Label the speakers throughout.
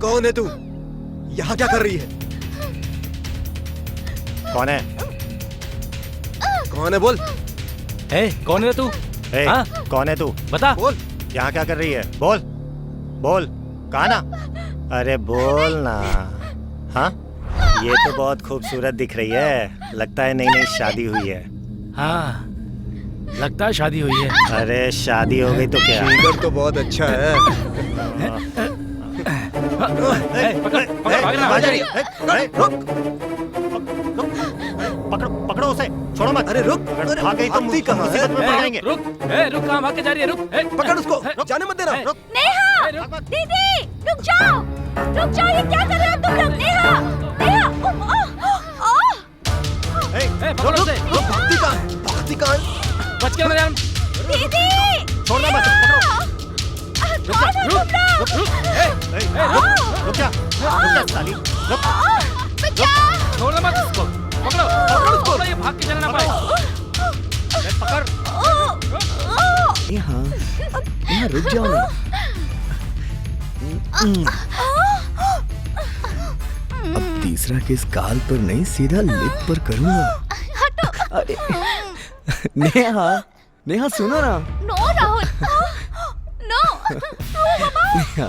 Speaker 1: कौन है तू? यहाँ क्या कर रही है?
Speaker 2: कौन है?
Speaker 1: कौन है बोल?
Speaker 3: कौन है तू? हाँ?
Speaker 2: कौन है तू?
Speaker 3: बता।
Speaker 1: बोल।
Speaker 2: यहाँ क्या कर रही है? बोल बोल, कहा ना? अरे बोल ना। हाँ, ये तो बहुत खूबसूरत दिख रही है, लगता है नई नई शादी हुई है।
Speaker 3: हाँ, लगता है शादी हुई है।
Speaker 2: अरे शादी हो गई तो क्या?
Speaker 1: फिगर तो बहुत अच्छा है।
Speaker 3: पकड़ भागना।
Speaker 2: पकड़ो पकड़ो उसे, छोड़ो मत।
Speaker 1: अरे रुक,
Speaker 2: अगर भाग गई तो
Speaker 1: भागती कहाँ है?
Speaker 2: मुसीबत में पड़ेंगे।
Speaker 3: रुक कहाँ भाग के जा रही है? रुक
Speaker 1: पकड़ उसको, जाने मत देना।
Speaker 2: रुक।
Speaker 4: नेहा, दीदी, रुक जाओ, ये क्या कर रहे हो तुम लोग? नेहा,
Speaker 3: पकड़ उसे।
Speaker 1: भागती कहाँ?
Speaker 3: बच के मत जाना।
Speaker 4: दीदी,
Speaker 3: छोड़ना मत।
Speaker 2: रुक जा साली, रुक।
Speaker 3: छोड़ना मत उसको। पकड़ो उसको, ये भाग के चलना पाए।
Speaker 2: पकड़।
Speaker 1: यहाँ रुक जाओ ना। अब तीसरा किस गाल पर नहीं, सीधा लिप पर करूंगा। अरे नेहा सुनो ना।
Speaker 4: No Rahul, no,
Speaker 1: Neha,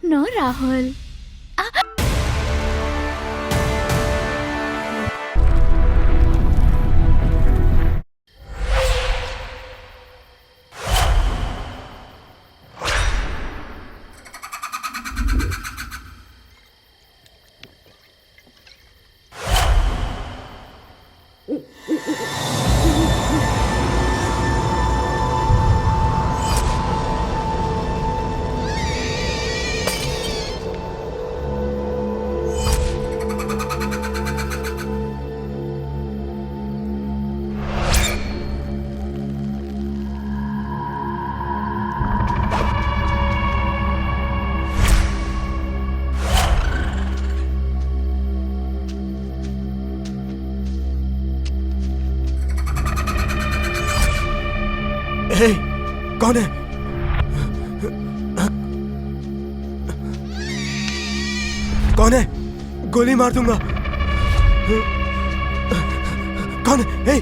Speaker 4: no Rahul.
Speaker 1: Hey, कौन है? कौन है? गोली मार दूंगा। कौन है? हे!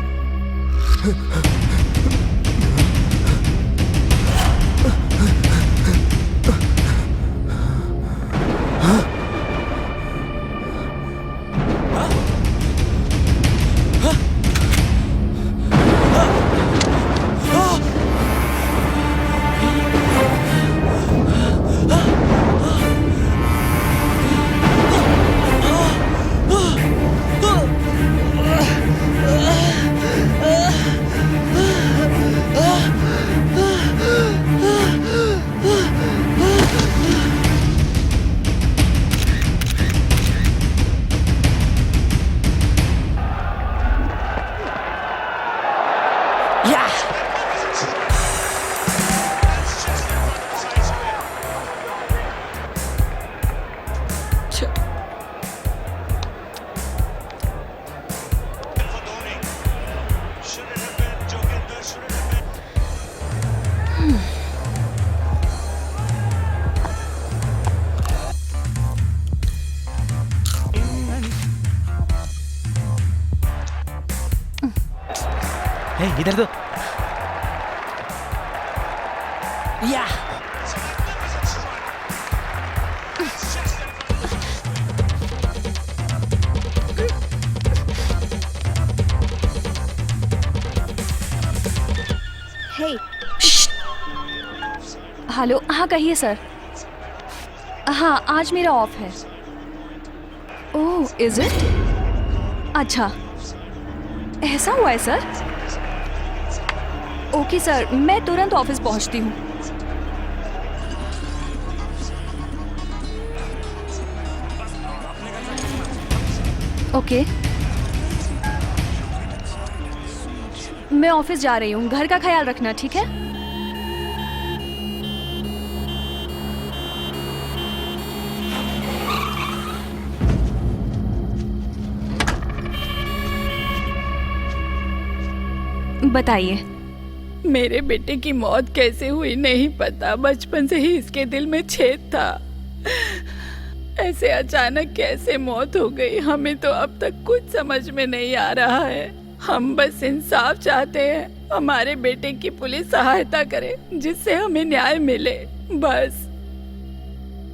Speaker 3: इधर तो। या
Speaker 4: हेलो, हाँ कहिए सर। हाँ, आज मेरा ऑफ है। ओह, इज इट? अच्छा, ऐसा हुआ है सर? ओके सर, मैं तुरंत ऑफिस पहुंचती हूँ। ओके, मैं ऑफिस जा रही हूँ। घर का ख्याल रखना, ठीक है? बताइए।
Speaker 5: मेरे बेटे की मौत कैसे हुई नहीं पता। बचपन से ही इसके दिल में छेद था। ऐसे अचानक कैसे मौत हो गई, हमें तो अब तक कुछ समझ में नहीं आ रहा है। हम बस इंसाफ चाहते हैं। हमारे बेटे की पुलिस सहायता करे जिससे हमें न्याय मिले, बस।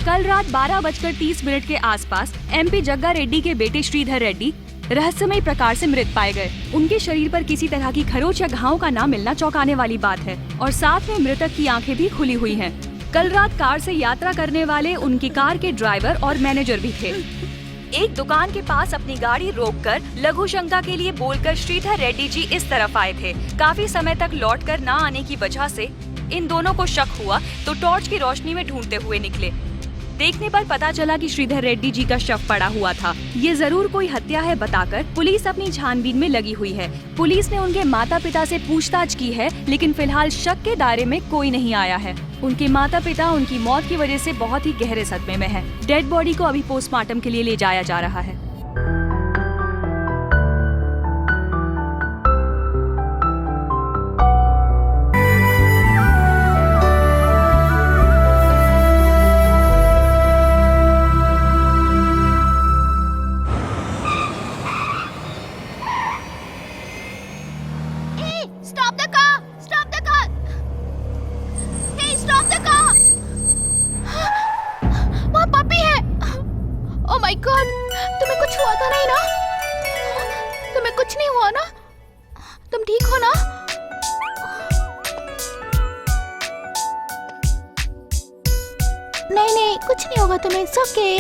Speaker 4: कल रात 12:30 के आसपास MP जग्गा रेड्डी के बेटे श्रीधर रेड्डी रहस्यमय प्रकार से मृत पाए गए। उनके शरीर पर किसी तरह की खरोच या घाव का न मिलना चौंकाने वाली बात है और साथ में मृतक की आंखें भी खुली हुई हैं। कल रात कार से यात्रा करने वाले उनकी कार के ड्राइवर और मैनेजर भी थे। एक दुकान के पास अपनी गाड़ी रोककर लघु शंका के लिए बोलकर श्रीधर रेड्डी जी इस तरफ आए थे। काफी समय तक लौटकर न आने की वजह से इन दोनों को शक हुआ तो टॉर्च की रोशनी में ढूंढते हुए निकले। देखने पर पता चला कि श्रीधर रेड्डी जी का शव पड़ा हुआ था। ये जरूर कोई हत्या है बताकर पुलिस अपनी छानबीन में लगी हुई है। पुलिस ने उनके माता पिता से पूछताछ की है, लेकिन फिलहाल शक के दायरे में कोई नहीं आया है। उनके माता पिता उनकी मौत की वजह से बहुत ही गहरे सदमे में हैं। डेड बॉडी को अभी पोस्टमार्टम के लिए ले जाया जा रहा है।
Speaker 6: Stop the car! Stop the car! Hey, stop the car! वहाँ पपी है। Oh my God! तुम्हें कुछ हुआ था नहीं ना? तुम्हें कुछ नहीं हुआ ना? तुम ठीक हो ना? नहीं नहीं, कुछ नहीं होगा तुम्हें। It's okay.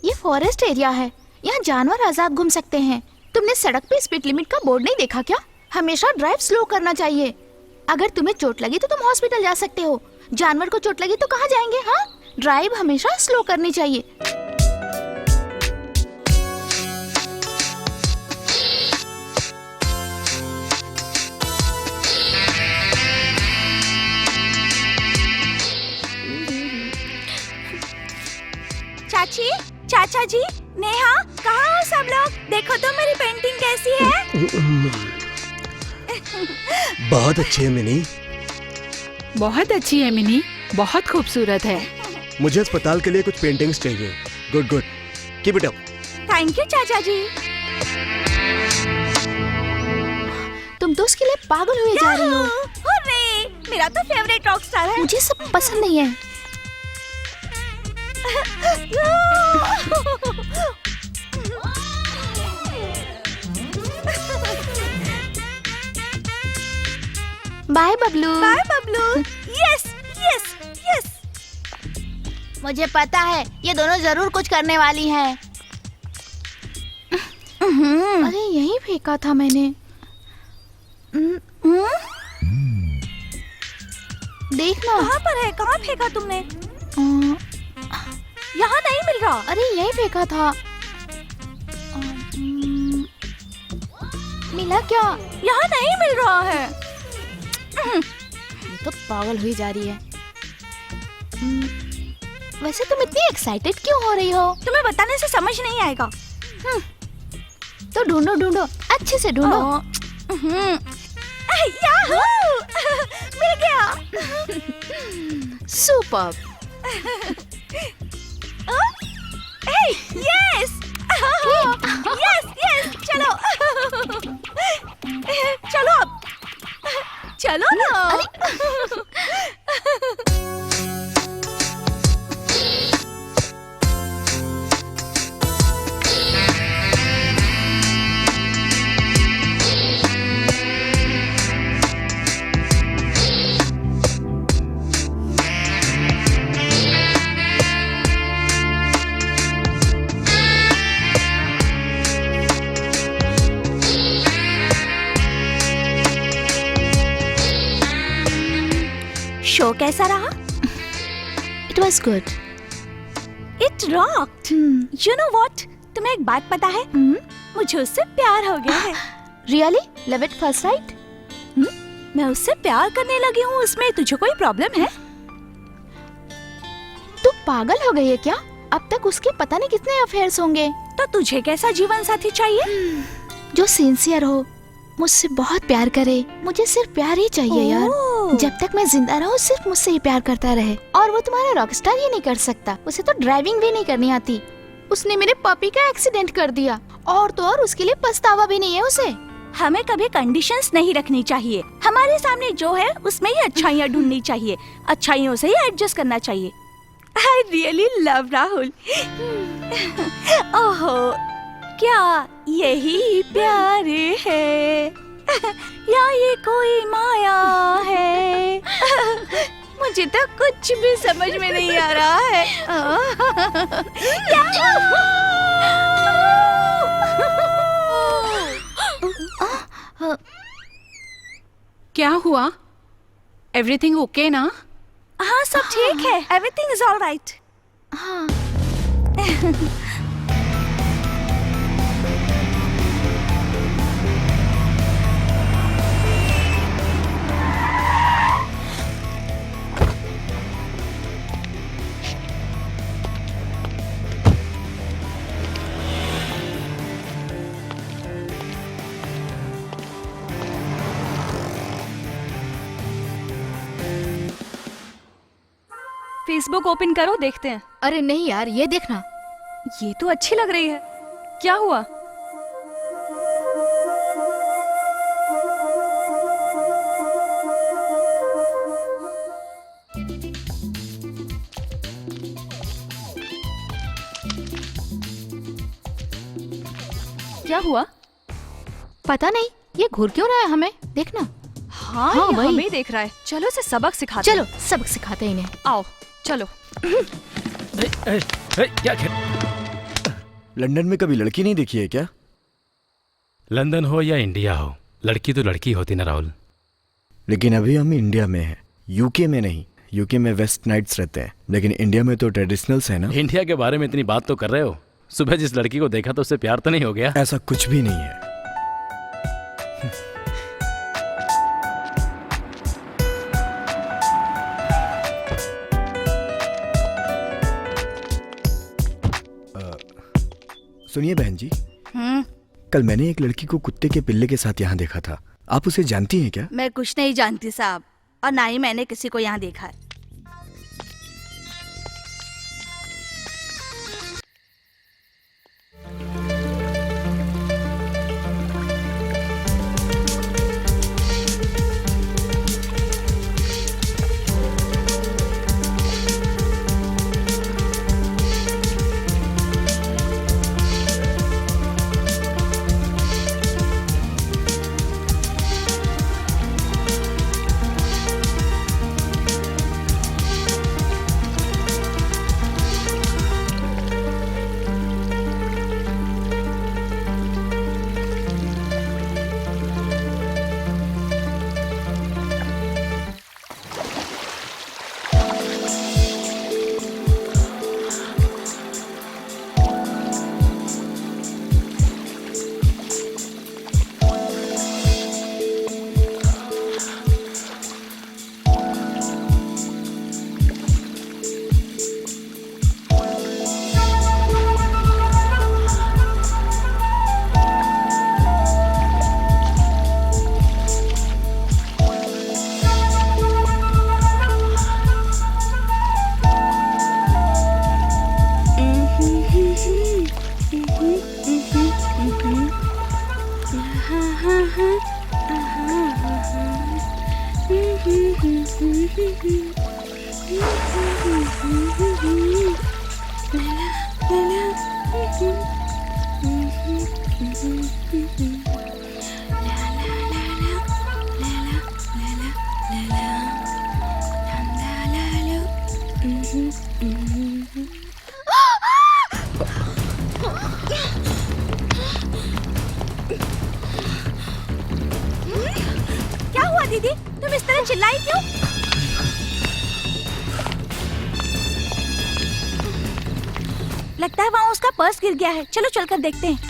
Speaker 6: ये फॉरेस्ट एरिया है, यहाँ जानवर आजाद घूम सकते हैं। तुमने सड़क पे स्पीड लिमिट का बोर्ड नहीं देखा क्या? हमेशा ड्राइव स्लो करना चाहिए। अगर तुम्हें चोट लगी तो तुम हॉस्पिटल जा सकते हो। जानवर को चोट लगी तो कहाँ जाएंगे? हाँ, ड्राइव हमेशा स्लो करनी चाहिए। चाची, चाचा जी, नेहा, कहाँ हो सब लोग? देखो तो मेरी पेंटिंग कैसी है।
Speaker 1: बहुत अच्छी है मिनी।
Speaker 5: बहुत अच्छी है मिनी, बहुत खूबसूरत है।
Speaker 1: मुझे अस्पताल के लिए कुछ पेंटिंग्स चाहिए। Good good, keep it up.
Speaker 6: Thank you चाचा जी। तुम तो उसके लिए पागल हुए जा रही हो। अरे, मेरा तो फेवरेट रॉक स्टार है। मुझे सब पसंद नहीं है। Bye Bablu. Bye Bablu. Yes yes yes. मुझे पता है ये दोनों जरूर कुछ करने वाली हैं। अरे यही फेंका था मैंने। देखना। कहाँ पर है? कहाँ फेंका तुमने? यहाँ नहीं मिल रहा। अरे यही फेंका था। मिला क्या? यहाँ नहीं मिल रहा है। ये तो पागल हुई जा रही है। वैसे तुम इतनी एक्साइटेड क्यों हो रही हो? तुम्हें बताने से समझ नहीं आएगा। तो ढूंढो ढूंढो, अच्छे से ढूंढो। मिल गया। सुपर। Yes yes yes. चलो चलो अब चलो ना। शो कैसा रहा? It was good. It rocked. You know what? तुम्हें एक बात पता है? मुझे उससे प्यार हो गया है। Really? Love at first sight? मैं उससे प्यार करने लगी हूँ, उसमें तुझे कोई प्रॉब्लम है? तू पागल हो गई है क्या? अब तक उसके पता नहीं कितने अफेयर्स होंगे। तो तुझे कैसा जीवन साथी चाहिए? जो सिंसियर हो, मुझसे बहुत प्यार करे। मुझे सिर्फ प्यार ही चाहिए यार। जब तक मैं जिंदा रहूं सिर्फ मुझसे ही प्यार करता रहे। और वो तुम्हारा रॉकस्टार ही नहीं कर सकता। उसे तो ड्राइविंग भी नहीं करनी आती। उसने मेरे पपी का एक्सीडेंट कर दिया और तो और उसके लिए पछतावा भी नहीं है उसे।
Speaker 7: हमें कभी कंडीशंस नहीं रखनी चाहिए। हमारे सामने जो है उसमें ही अच्छाइयाँ ढूंढनी चाहिए, अच्छाइयों से ही एडजस्ट करना चाहिए। I really love Rahul. ओहो, क्या यही प्यार है या ये कोई माया है? मुझे तो कुछ भी समझ में नहीं आ रहा है।
Speaker 5: क्या हुआ? एवरीथिंग ओके ना?
Speaker 7: हाँ, सब ठीक है। Everything is all right.
Speaker 6: हाँ।
Speaker 4: फेसबुक ओपन करो, देखते हैं।
Speaker 6: अरे नहीं यार, ये देखना।
Speaker 4: ये तो अच्छी लग रही है। क्या हुआ? क्या हुआ?
Speaker 6: पता नहीं, ये घूर क्यों रहा है हमें। देखना।
Speaker 4: हाँ,
Speaker 6: हाँ,
Speaker 4: ये
Speaker 6: वही।
Speaker 4: हमें देख रहा है। चलो इसे सबक सिखाते
Speaker 6: चलो
Speaker 4: हैं।
Speaker 6: सबक सिखाते हैं इन्हें।
Speaker 4: आओ चलो।
Speaker 3: क्या खेल?
Speaker 1: लंदन में कभी लड़की नहीं देखी है क्या?
Speaker 3: लंदन हो या इंडिया हो, लड़की तो लड़की होती ना राहुल।
Speaker 1: लेकिन अभी हम इंडिया में हैं, यूके में नहीं। यूके में वेस्ट नाइट्स रहते हैं, लेकिन इंडिया में तो ट्रेडिशनल्स है ना।
Speaker 3: इंडिया के बारे में इतनी बात तो कर रहे हो। सुबह जिस लड़की को देखा तो उससे प्यार तो नहीं हो गया?
Speaker 1: ऐसा कुछ भी नहीं है। सुनिए बहन जी, कल मैंने एक लड़की को कुत्ते के पिल्ले के साथ यहाँ देखा था। आप उसे जानती हैं क्या?
Speaker 7: मैं कुछ नहीं जानती साहब, और ना ही मैंने किसी को यहाँ देखा है। क्या हुआ दीदी, तुम इस तरह चिल्लाई क्यों? लगता है वहाँ उसका पर्स गिर गया है। चलो चलकर देखते हैं।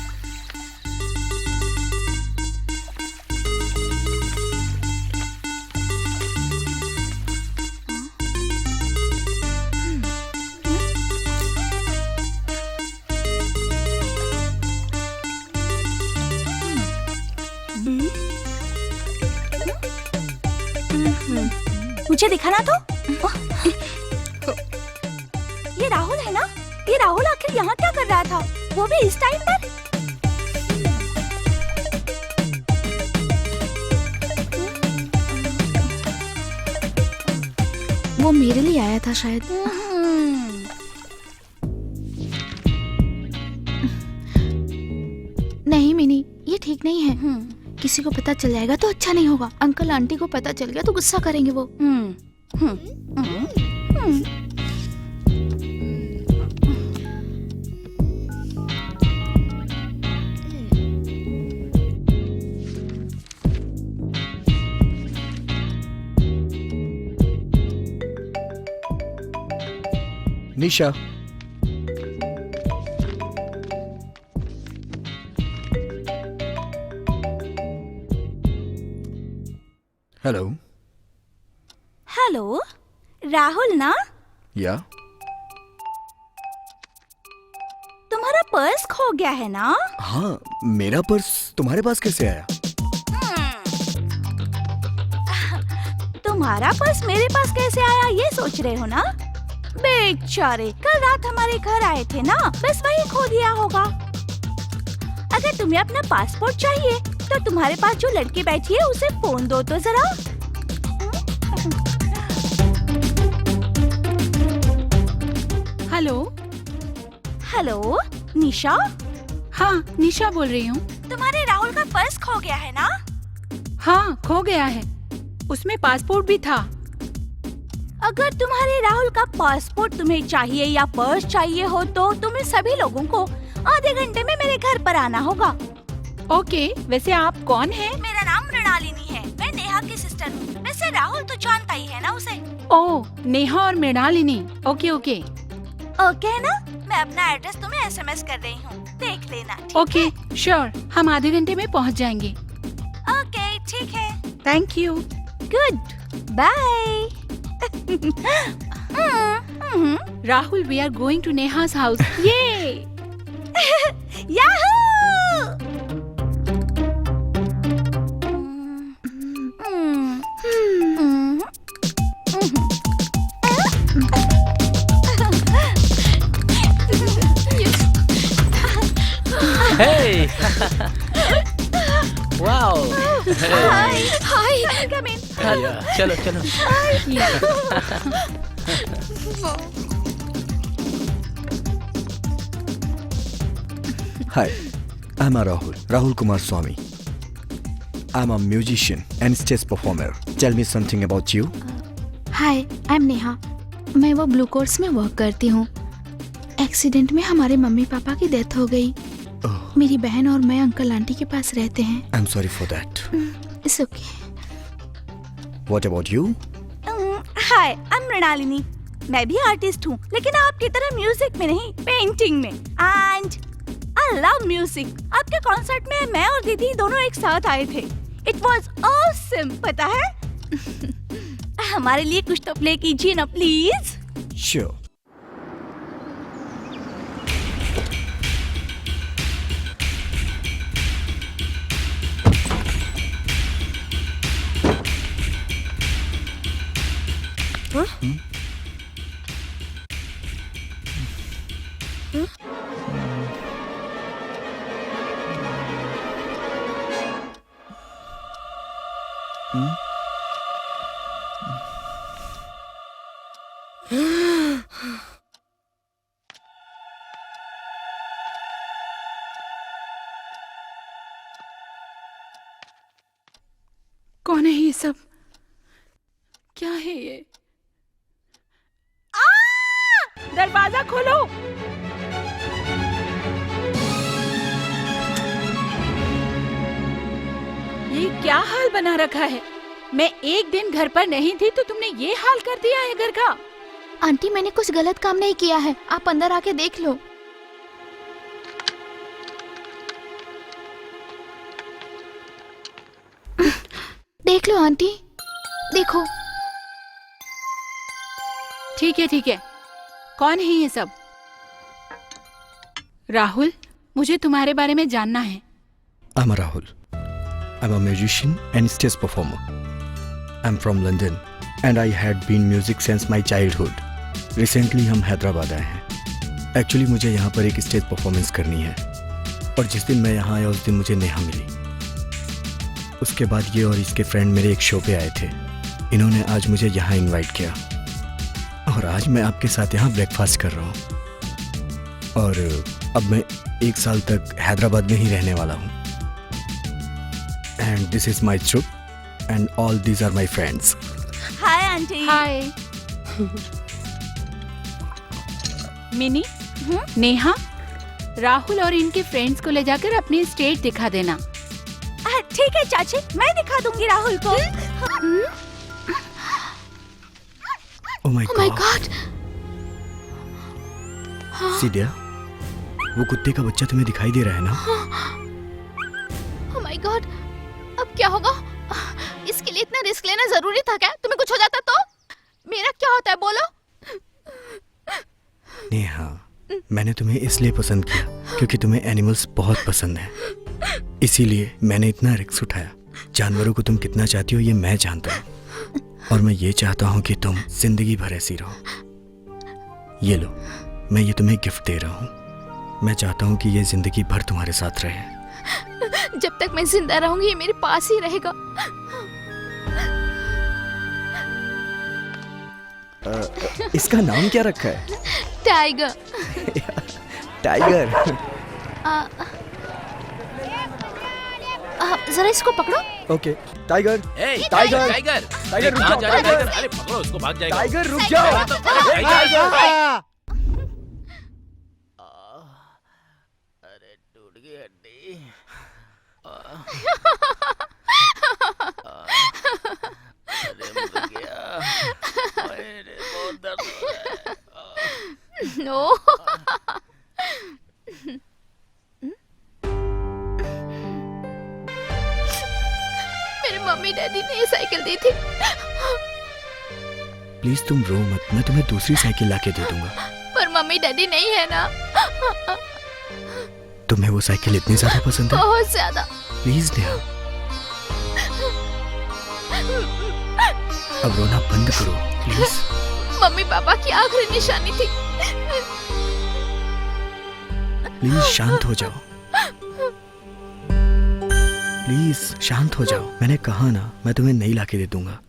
Speaker 6: मुझे दिखाना तो। ये राहुल है ना? ये राहुल आखिर यहाँ क्या कर रहा था, वो भी इस टाइम पर?
Speaker 7: वो मेरे लिए आया था शायद। नहीं मिनी, ये ठीक नहीं है। किसी को पता चल जाएगा तो अच्छा नहीं होगा। अंकल आंटी को पता चल गया तो गुस्सा करेंगे वो।
Speaker 1: निशा, हेलो।
Speaker 6: हेलो, राहुल ना?
Speaker 1: या
Speaker 6: तुम्हारा पर्स खो गया है ना?
Speaker 1: हाँ, मेरा पर्स तुम्हारे पास कैसे आया?
Speaker 6: तुम्हारा पर्स मेरे पास कैसे आया ये सोच रहे हो ना? बेचारे, कल रात हमारे घर आए थे ना, बस वही खो दिया होगा। अगर तुम्हें अपना पासपोर्ट चाहिए तो तुम्हारे पास जो लड़की बैठी है उसे फोन दो तो जरा।
Speaker 5: हेलो।
Speaker 6: हेलो, निशा?
Speaker 5: हाँ, निशा बोल रही हूँ।
Speaker 6: तुम्हारे राहुल का पर्स खो गया है ना?
Speaker 5: हाँ, खो गया है। उसमें पासपोर्ट भी था।
Speaker 6: अगर तुम्हारे राहुल का पासपोर्ट तुम्हें चाहिए या पर्स चाहिए हो तो तुम्हें सभी लोगों को आधे घंटे में मेरे घर पर आना होगा।
Speaker 5: ओके, वैसे आप कौन हैं?
Speaker 6: मेरा नाम मृणालिनी है, मैं नेहा की सिस्टर हूँ। वैसे राहुल तो जानता ही है ना उसे।
Speaker 5: ओह, नेहा और मृणालिनी। Okay okay.
Speaker 6: ओके है ना? मैं अपना एड्रेस तुम्हें एसएमएस कर रही हूँ, देख लेना। ठीक
Speaker 5: ओके, श्योर, हम आधे घंटे में पहुँच जाएंगे।
Speaker 6: ओके, ठीक है।
Speaker 5: Thank you.
Speaker 6: Goodbye.
Speaker 5: Rahul, we are going to Neha's house. ये
Speaker 6: yahoo!
Speaker 3: Hey! Wow!
Speaker 6: Hi hi, come in.
Speaker 3: चलो चलो।
Speaker 1: Hi, I'm Rahul Kumar Swami. I'm a musician and stage performer. Tell me something about you.
Speaker 7: Hi, I am Neha. मैं वो blue course में work करती हूँ। Accident में हमारे मम्मी पापा की डेथ हो गई।
Speaker 1: Oh,
Speaker 7: मेरी बहन और मैं अंकल आंटी के पास रहते हैं।
Speaker 1: I'm sorry for that.
Speaker 7: It's okay.
Speaker 1: What about you?
Speaker 6: Hi, I am Mrinalini. मैं भी आर्टिस्ट हूँ, लेकिन आपकी तरह म्यूजिक में नहीं, पेंटिंग में। And I love music. आपके कॉन्सर्ट में मैं और दीदी दोनों एक साथ आए थे। इट वाज ऑसम, पता है? हमारे लिए कुछ तो प्ले कीजिए ना प्लीज।
Speaker 1: Sure.
Speaker 5: कौन है ये सब? क्या है ये? दरवाजा खोलो। ये क्या हाल बना रखा है? मैं एक दिन घर पर नहीं थी तो तुमने ये हाल कर दिया है घर का।
Speaker 7: आंटी, मैंने कुछ गलत काम नहीं किया है, आप अंदर आके देख लो। देख लो आंटी, देखो।
Speaker 5: ठीक है ठीक है, कौन है ये सब? राहुल, मुझे तुम्हारे बारे में जानना है।
Speaker 1: I'm Rahul. I'm a musician and stage performer. I'm from London and I had been music since my childhood. Recently हम हैदराबाद आए हैं. Actually मुझे यहाँ पर एक स्टेज परफॉर्मेंस करनी है और जिस दिन मैं यहाँ आया उस दिन मुझे नेहा मिली. उसके बाद ये और इसके फ्रेंड मेरे एक शो पे आए थे. इन्होंने आज मुझे यहाँ इनवाइट किया और आज मैं आपके साथ यहाँ ब्रेकफास्ट कर रहा हूँ. और अब मैं 1 साल तक हैदराबाद में ही रहने वाला हूँ. And this is my troop and all these are my friends.
Speaker 6: Hi aunty.
Speaker 5: Hi mini, Neha, Rahul और इनके फ्रेंड्स को ले जाकर अपनी स्टेज दिखा देना.
Speaker 6: ठीक है चाची, मैं दिखा दूंगी राहुल को.
Speaker 1: Oh my
Speaker 5: oh my
Speaker 1: God.
Speaker 5: God.
Speaker 1: सीडिया, वो कुत्ते का बच्चा तुम्हें दिखाई दे रहा है ना?
Speaker 7: ओह माय गॉड, अब क्या होगा? इसके लिए इतना रिस्क लेना जरूरी था क्या? तुम्हें कुछ हो जाता तो मेरा क्या होता है बोलो?
Speaker 1: नेहा, मैंने तुम्हें इसलिए पसंद किया क्योंकि तुम्हें एनिमल्स बहुत पसंद है. इसीलिए मैंने इतना रिस्क उठाया. जानवरों को तुम कितना चाहती हो ये मैं जानता हूँ और मैं ये चाहता हूँ कि तुम जिंदगी भर ऐसी रहो. ये लो, मैं ये तुम्हें गिफ्ट दे रहा हूँ. मैं चाहता हूँ कि ये जिंदगी भर तुम्हारे साथ रहे.
Speaker 7: जब तक मैं जिंदा रहूंगी ये मेरे पास ही रहेगा.
Speaker 1: इसका नाम क्या रखा है?
Speaker 7: टाइगर.
Speaker 1: टाइगर.
Speaker 7: जरा इसको पकड़ो.
Speaker 1: ओके. टाइगर.
Speaker 3: ए,
Speaker 1: टाइगर.
Speaker 3: टाइगर,
Speaker 1: टाइगर, रुक
Speaker 3: कहाँ
Speaker 1: जाओ,
Speaker 3: जा रहा है?
Speaker 1: टाइगर.
Speaker 3: अरे पकड़ो उसको, भाग जाएगा.
Speaker 1: टाइगर रुक जाओ.
Speaker 3: अरे टूट गई हड्डी. अरे मुड़ गया. अरे बहुत दर्द हो रहा है.
Speaker 7: नो. मेरे मम्मी डैडी ने ये साइकिल दी थी.
Speaker 1: प्लीज तुम रो मत, मैं तुम्हें दूसरी साइकिल लाके दे दूंगा.
Speaker 7: पर मम्मी डैडी नहीं है ना.
Speaker 1: तुम्हें वो साइकिल इतनी ज्यादा पसंद है?
Speaker 7: बहुत ज्यादा.
Speaker 1: प्लीज नेहा, अब रोना बंद करो प्लीज.
Speaker 7: मम्मी पापा की आखिरी निशानी थी.
Speaker 1: प्लीज शांत हो जाओ. प्लीज शांत हो जाओ. मैंने कहा ना, मैं तुम्हें नहीं लाके दे दूंगा.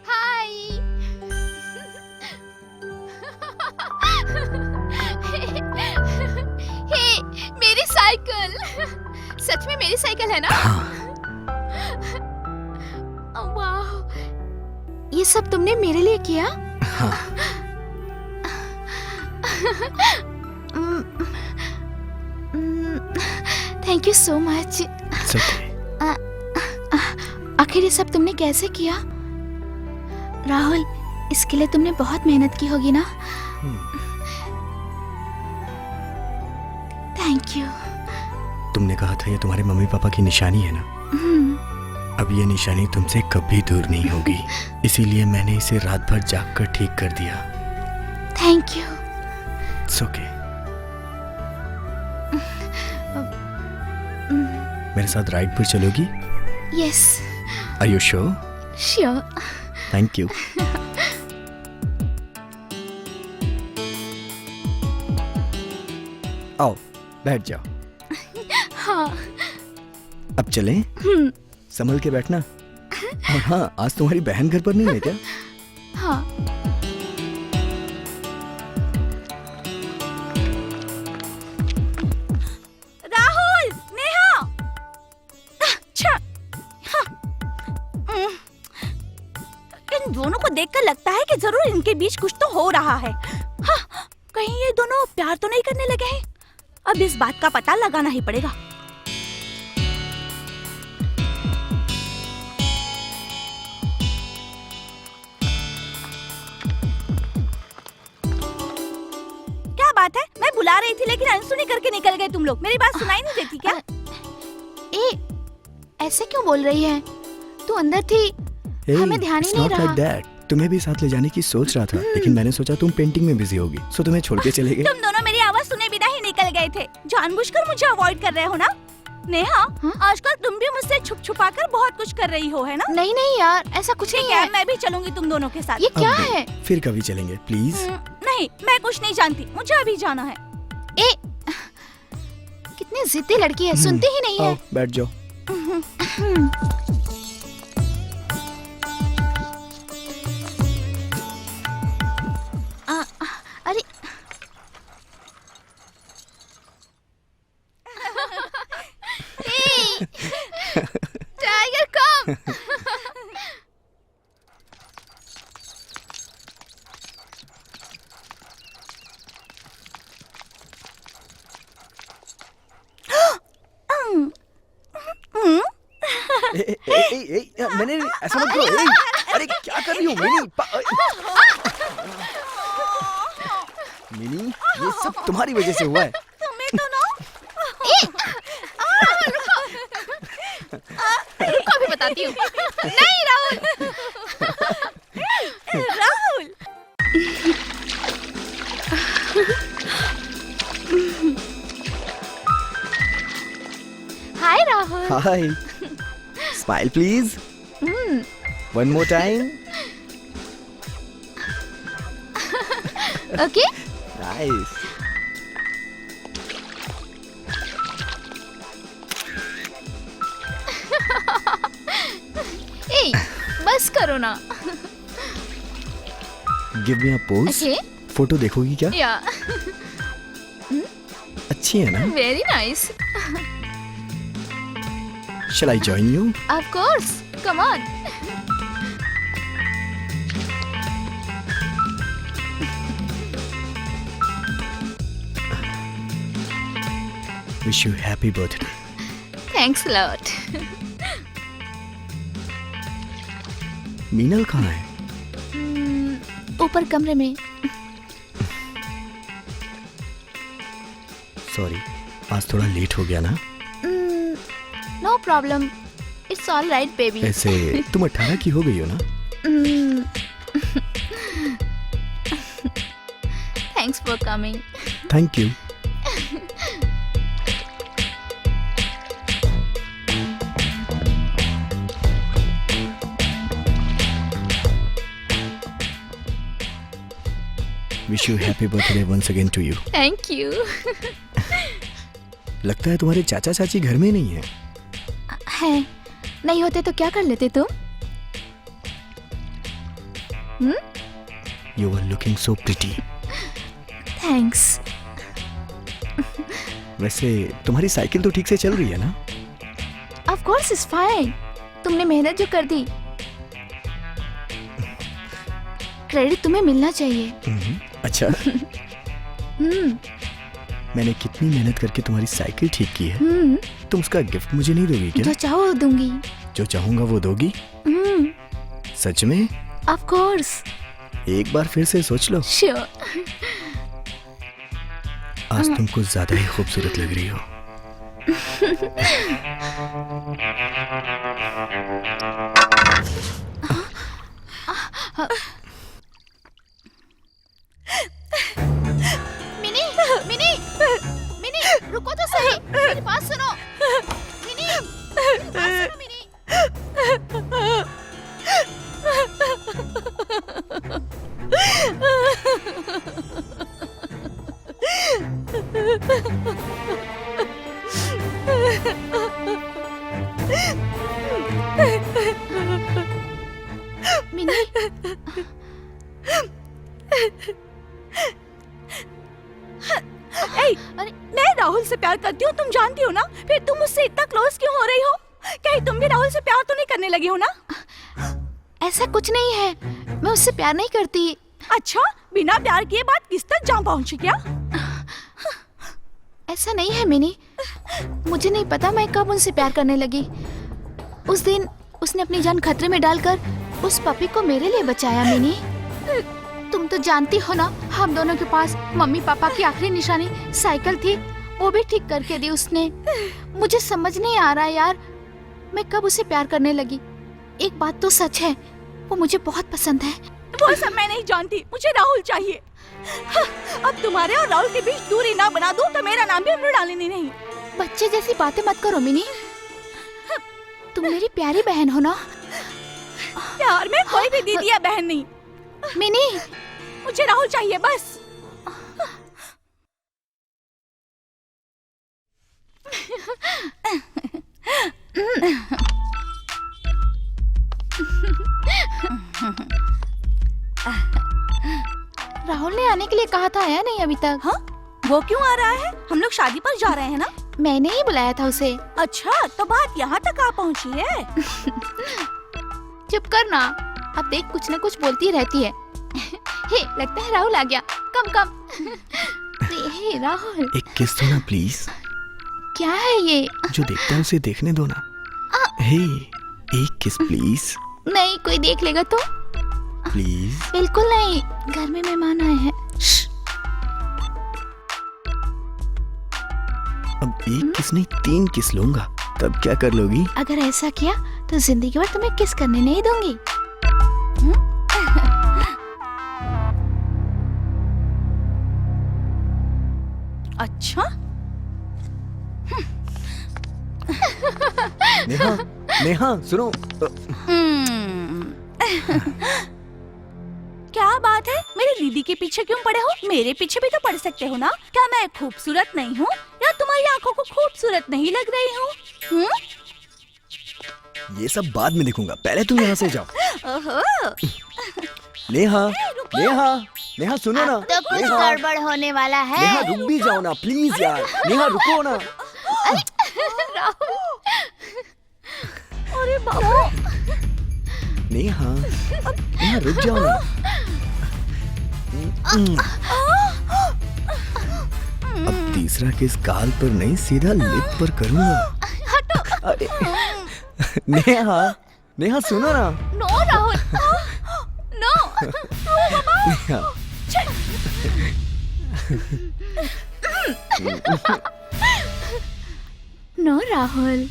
Speaker 7: हाय. हे, मेरी साइकिल. सच में मेरी साइकिल है ना? वाह, ये सब तुमने मेरे लिए किया?
Speaker 1: हाँ.
Speaker 7: Thank you so much.
Speaker 1: It's okay.
Speaker 7: आखिर ये सब तुमने कैसे किया? राहुल, इसके लिए तुमने बहुत मेहनत की होगी ना? Thank you.
Speaker 1: तुमने कहा था ये तुम्हारे मम्मी पापा की निशानी है ना? अब ये निशानी तुमसे कभी दूर नहीं होगी. इसीलिए मैंने इसे रात भर जाग कर ठीक कर दिया.
Speaker 7: Thank you.
Speaker 1: It's okay. मेरे साथ राइड पर चलोगी?
Speaker 7: Yes.
Speaker 1: Are you sure?
Speaker 7: Sure.
Speaker 1: Thank you. आओ बैठ जाओ.
Speaker 7: हाँ.
Speaker 1: अब चलें? संभल के बैठना. और हाँ, आज तुम्हारी बहन घर पर नहीं है क्या?
Speaker 7: हाँ.
Speaker 6: राहुल, नेहा. अच्छा. हाँ. इन दोनों को देखकर लगता है कि जरूर इनके बीच कुछ तो हो रहा है. हाँ, कहीं ये दोनों प्यार तो नहीं करने लगे हैं? अब इस बात का पता लगाना ही पड़ेगा. रही थी लेकिन अनसुनी करके निकल गए तुम लोग। मेरी बात सुनाई नहीं देती क्या?
Speaker 7: ऐसे क्यों बोल रही है? तू अंदर थी, हमें ध्यान ही नहीं रहा।
Speaker 1: दैट तुम्हें भी साथ ले जाने की सोच रहा था, लेकिन मैंने सोचा तुम पेंटिंग में बिजी होगी, सो तुम्हें छोड़ के चले गए।
Speaker 6: तुम दोनों मेरी आवाज सुने बिना ही निकल गए थे। जानबूझकर मुझे अवॉइड कर रहे हो ना? नेहा, आजकल तुम भी मुझसे छुप छुपा कर बहुत कुछ कर रही हो, है ना?
Speaker 7: नहीं नहीं यार, ऐसा कुछ नहीं है।
Speaker 6: मैं भी चलूंगी तुम दोनों के साथ।
Speaker 7: ये क्या
Speaker 1: अब
Speaker 7: है?
Speaker 1: फिर कभी चलेंगे प्लीज।
Speaker 6: नहीं, मैं कुछ नहीं जानती, मुझे अभी जाना है।
Speaker 7: कितनी जिद्दी लड़की है, सुनती ही नहीं है।
Speaker 1: आओ बैठ जाओ।
Speaker 7: अरे टाइगर कम।
Speaker 1: मैंने ऐसा मत करो। अरे क्या कर रही हो मिनी? मिनी, ये सब तुम्हारी वजह से हुआ है।
Speaker 6: तुम्हें तो ना
Speaker 7: रुको, अभी बताती हूँ। नहीं Rahul.
Speaker 6: Rahul,
Speaker 7: hi Rahul.
Speaker 1: Hi, smile please. One more time.
Speaker 7: Okay.
Speaker 1: Nice.
Speaker 7: बस करो ना।
Speaker 1: Give me a pose.
Speaker 7: Okay.
Speaker 1: Photo देखोगी क्या?
Speaker 7: या
Speaker 1: अच्छी है ना?
Speaker 7: Very nice.
Speaker 1: Shall I join you?
Speaker 7: Of course, come on.
Speaker 1: Wish you happy birthday.
Speaker 7: Thanks lot.
Speaker 1: Minal कहाँ है?
Speaker 7: ऊपर कमरे में।
Speaker 1: सॉरी, आज थोड़ा लेट हो गया ना?
Speaker 7: No problem, it's all right baby.
Speaker 1: ऐसे तुम 18 की हो गई हो ना?
Speaker 7: Thanks for coming.
Speaker 1: Thank you. Wish you happy birthday once again to you.
Speaker 7: Thank you.
Speaker 1: लगता है तुम्हारे चाचा चाची घर में नहीं है।
Speaker 7: है, नहीं होते तो क्या कर लेते तुम?
Speaker 1: You were looking so pretty.
Speaker 7: Thanks.
Speaker 1: वैसे तुम्हारी साइकिल तो ठीक से चल रही है ना?
Speaker 7: Of course it's fine. तुमने मेहनत जो कर दी, क्रेडिट तुम्हें मिलना चाहिए।
Speaker 1: अच्छा। मैंने कितनी मेहनत करके तुम्हारी साइकिल ठीक की है। तुम उसका गिफ्ट मुझे नहीं दोगी क्या?
Speaker 7: जो चाहो दूंगी।
Speaker 1: जो चाहूंगा वो दोगी? सच में?
Speaker 7: Of course.
Speaker 1: एक बार फिर से सोच लो।
Speaker 7: श्योर।
Speaker 1: आज तुम कुछ ज्यादा ही खूबसूरत लग रही हो।
Speaker 7: मिनी, मिनी, मिनी, रुको तो सही, मेरी बात सुनो। मिनी, मेरी बात सुनो मिनी। मिनी,
Speaker 6: मैं राहुल से प्यार करती हूँ, तुम जानती हो ना? फिर तुम मुझसे इतना क्लोज क्यों हो रही हो? कहीं तुम भी राहुल से प्यार तो नहीं करने लगी हो ना?
Speaker 7: ऐसा कुछ नहीं है, मैं उससे प्यार नहीं करती।
Speaker 6: अच्छा, बिना प्यार किए बात किस तक जा पहुंची क्या?
Speaker 7: ऐसा नहीं है मिनी, मुझे नहीं पता मैं कब उनसे प्यार करने लगी। उस दिन उसने अपनी जान खतरे में डालकर उस पपी को मेरे लिए बचाया मिनी।
Speaker 8: तुम तो जानती हो ना, हम दोनों के पास मम्मी पापा की आखिरी निशानी साइकिल थी, वो भी ठीक करके दी उसने। मुझे समझ नहीं आ रहा यार, मैं कब उसे प्यार करने लगी। एक बात तो सच है, वो मुझे बहुत पसंद है।
Speaker 6: वो सब मैं नहीं जानती, मुझे राहुल चाहिए। हाँ, अब तुम्हारे और राहुल के बीच दूरी ना बना दूं तो मेरा नाम भी मृणालिनी नहीं।
Speaker 8: बच्चे जैसी बातें मत करो मिनी, तुम मेरी प्यारी बहन हो ना।
Speaker 6: प्यार में कोई भी दीदी या बहन नहीं।
Speaker 8: मिनी,
Speaker 6: मुझे राहुल चाहिए बस।
Speaker 8: राहुल ने आने के लिए कहा था, आया नहीं अभी तक।
Speaker 6: हाँ, वो क्यों आ रहा है? हम लोग शादी पर जा रहे हैं ना।
Speaker 8: मैंने ही बुलाया था उसे।
Speaker 6: अच्छा, तो बात यहाँ तक आ पहुँची है।
Speaker 8: चुप कर ना, अब देख कुछ न कुछ बोलती रहती है। हे, लगता है राहुल आ गया। कम कम। हे राहुल,
Speaker 1: एक किस दो ना प्लीज।
Speaker 8: क्या है ये?
Speaker 1: जो देखता है उसे देखने दो ना। हे, एक किस प्लीज।
Speaker 8: नहीं, कोई देख लेगा तो।
Speaker 1: प्लीज।
Speaker 8: बिल्कुल नहीं, घर में मेहमान आए हैं।
Speaker 1: अब एक किस नहीं 3 किस लूंगा, तब क्या कर लोगी?
Speaker 8: अगर ऐसा किया तो जिंदगी भर तुम्हें किस करने नहीं दूंगी।
Speaker 6: अच्छा,
Speaker 1: नेहा, नेहा सुनो।
Speaker 6: क्या बात है? मेरी दीदी के पीछे क्यों पड़े हो? मेरे पीछे भी तो पड़ सकते हो ना। क्या मैं खूबसूरत नहीं हूँ या तुम्हारी आंखों को खूबसूरत नहीं लग रही हूँ?
Speaker 1: ये सब बाद में देखूंगा, पहले तुम यहाँ से जाओ।
Speaker 6: ओहो,
Speaker 1: नेहा, नेहा, नेहा सुनो ना।
Speaker 8: तो कुछ
Speaker 1: नेहा,
Speaker 8: गड़बड़ होने वाला है।
Speaker 1: नेहा रुक भी जाओ ना प्लीज यार। नेहा रुको ना।
Speaker 6: अरे बाबू,
Speaker 1: नेहा, नेहा रुक जाओ ना। अब तीसरा किस गाल पर नहीं, सीधा लिप पर करूंगा। अरे नेहा, नेहा सुनो ना।
Speaker 8: No Rahul, no.
Speaker 1: Neha,
Speaker 8: no Rahul.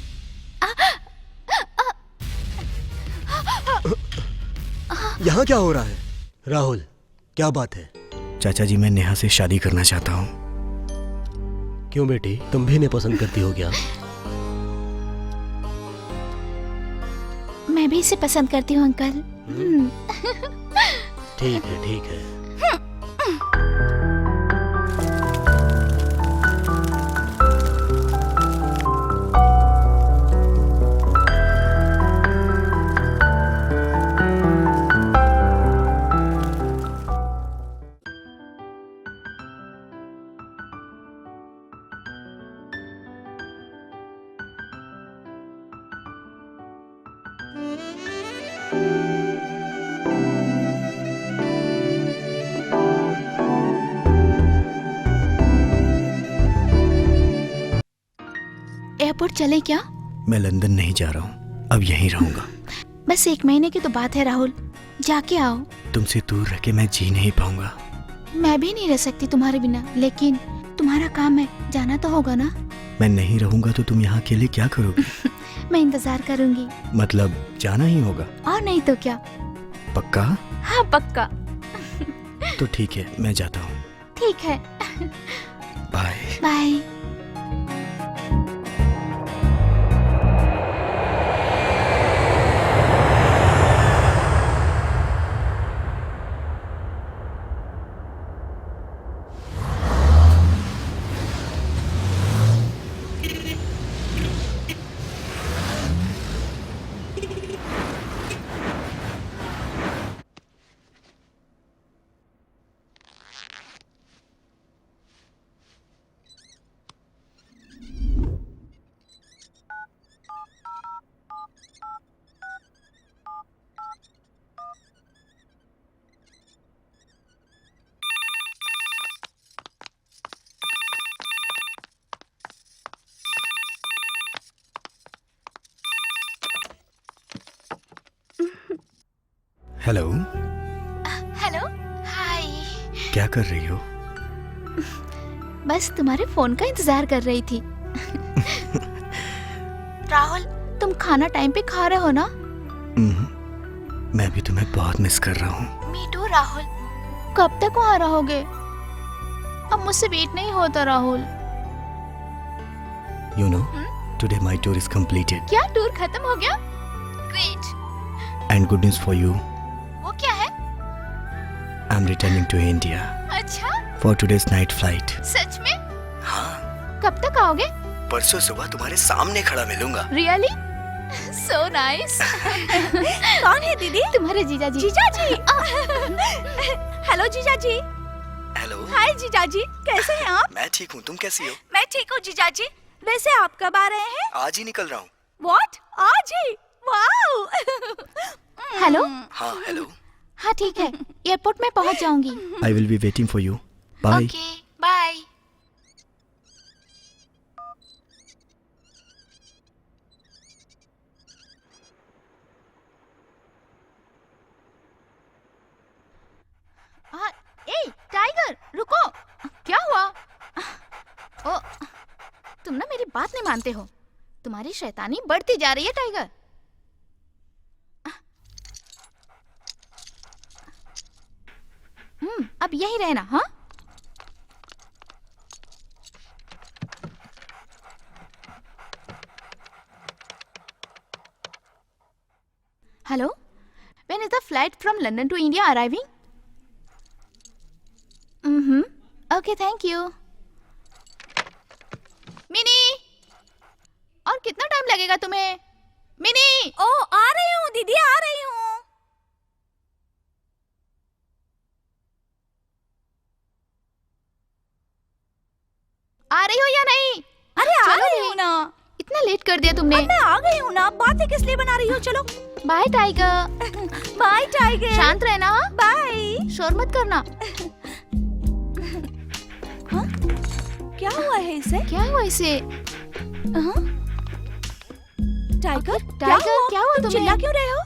Speaker 9: यहाँ क्या हो रहा है? राहुल, क्या बात है?
Speaker 1: चाचा जी मैं नेहा से शादी करना चाहता हूँ।
Speaker 9: क्यों बेटी, तुम भी इन्हें पसंद करती हो क्या?
Speaker 8: मैं भी इसे पसंद करती हूँ अंकल।
Speaker 9: ठीक है, ठीक है।
Speaker 8: एयरपोर्ट चले क्या?
Speaker 1: मैं लंदन नहीं जा रहा हूँ, अब यहीं रहूंगा।
Speaker 8: बस 1 महीने की तो बात है राहुल, जाके आओ।
Speaker 1: तुमसे दूर रह के मैं जी नहीं पाऊंगा।
Speaker 8: मैं भी नहीं रह सकती तुम्हारे बिना, लेकिन तुम्हारा काम है, जाना तो होगा ना।
Speaker 1: मैं नहीं रहूंगा तो तुम यहाँ अकेले क्या करोगी?
Speaker 8: मैं इंतजार करूंगी।
Speaker 1: मतलब जाना ही होगा?
Speaker 8: और नहीं तो क्या।
Speaker 1: पक्का?
Speaker 8: हाँ पक्का।
Speaker 1: तो ठीक है, मैं जाता हूँ।
Speaker 8: ठीक है,
Speaker 1: बाय।
Speaker 8: बाय।
Speaker 1: हेलो।
Speaker 8: हेलो, हाय।
Speaker 1: क्या कर रही हो?
Speaker 8: बस तुम्हारे फोन का इंतजार कर रही थी। राहुल, तुम खाना टाइम पे खा रहे हो ना?
Speaker 1: मैं भी तुम्हें बहुत मिस कर रहा हूँ।
Speaker 8: Me too Rahul. कब तक वहाँ रहोगे? अब मुझसे वेट नहीं होता Rahul.
Speaker 1: You know, today my tour is completed.
Speaker 8: क्या टूर खत्म हो गया? Great.
Speaker 1: And good news for you,
Speaker 8: वो क्या है?
Speaker 1: I'm returning to India
Speaker 8: अच्छा,
Speaker 1: for today's night flight.
Speaker 8: सच में?
Speaker 1: हाँ,
Speaker 8: कब तक आओगे?
Speaker 1: परसों सुबह तुम्हारे सामने खड़ा मिलूंगा।
Speaker 8: रियली? So nice.
Speaker 6: कौन है दीदी?
Speaker 8: तुम्हारे जीजा जी।
Speaker 6: जीजा जी। हेलो जीजा जी।
Speaker 1: हेलो।
Speaker 6: हाय जीजा जी, कैसे हैं आप?
Speaker 1: मैं ठीक हूँ, तुम कैसी हो?
Speaker 6: मैं ठीक हूँ जीजा जी। वैसे आप कब आ रहे हैं?
Speaker 1: आज ही निकल रहा हूँ।
Speaker 6: What? आज ही? वाओ।
Speaker 8: हेलो?
Speaker 1: हाँ, हेलो।
Speaker 8: हाँ ठीक है, एयरपोर्ट में पहुँच जाऊंगी।
Speaker 1: I will be waiting for you. Bye.
Speaker 8: Okay, bye. ए टाइगर, रुको। क्या हुआ? ओ, तुम ना मेरी बात नहीं मानते हो। तुम्हारी शैतानी बढ़ती जा रही है टाइगर। अब यही रहना। हाँ, hello, when is the flight from London to India arriving? Okay, thank you. Mini, और कितना टाइम लगेगा तुम्हें? मिनी,
Speaker 6: ओ, आ रही हूँ दीदी, आ रही हूँ।
Speaker 8: आ रही हो या नहीं?
Speaker 6: अरे आ
Speaker 8: चलो
Speaker 6: रही
Speaker 8: भी।
Speaker 6: हूँ ना।
Speaker 8: इतना लेट कर दिया तुमने।
Speaker 6: अब मैं आ गई हूँ ना, बातें किस लिए बना रही हो? चलो।
Speaker 8: Bye Tiger.
Speaker 6: Bye Tiger.
Speaker 8: शांत रहना। हाँ?
Speaker 6: बाय।
Speaker 8: शोर मत करना।
Speaker 6: हाँ? क्या हुआ है इसे?
Speaker 8: क्या हुआ इसे?
Speaker 6: हाँ? टाइगर,
Speaker 8: टाइगर, क्या हुआ
Speaker 6: तुम
Speaker 8: तुम्हें?
Speaker 6: चिल्ला क्यों रहे हो?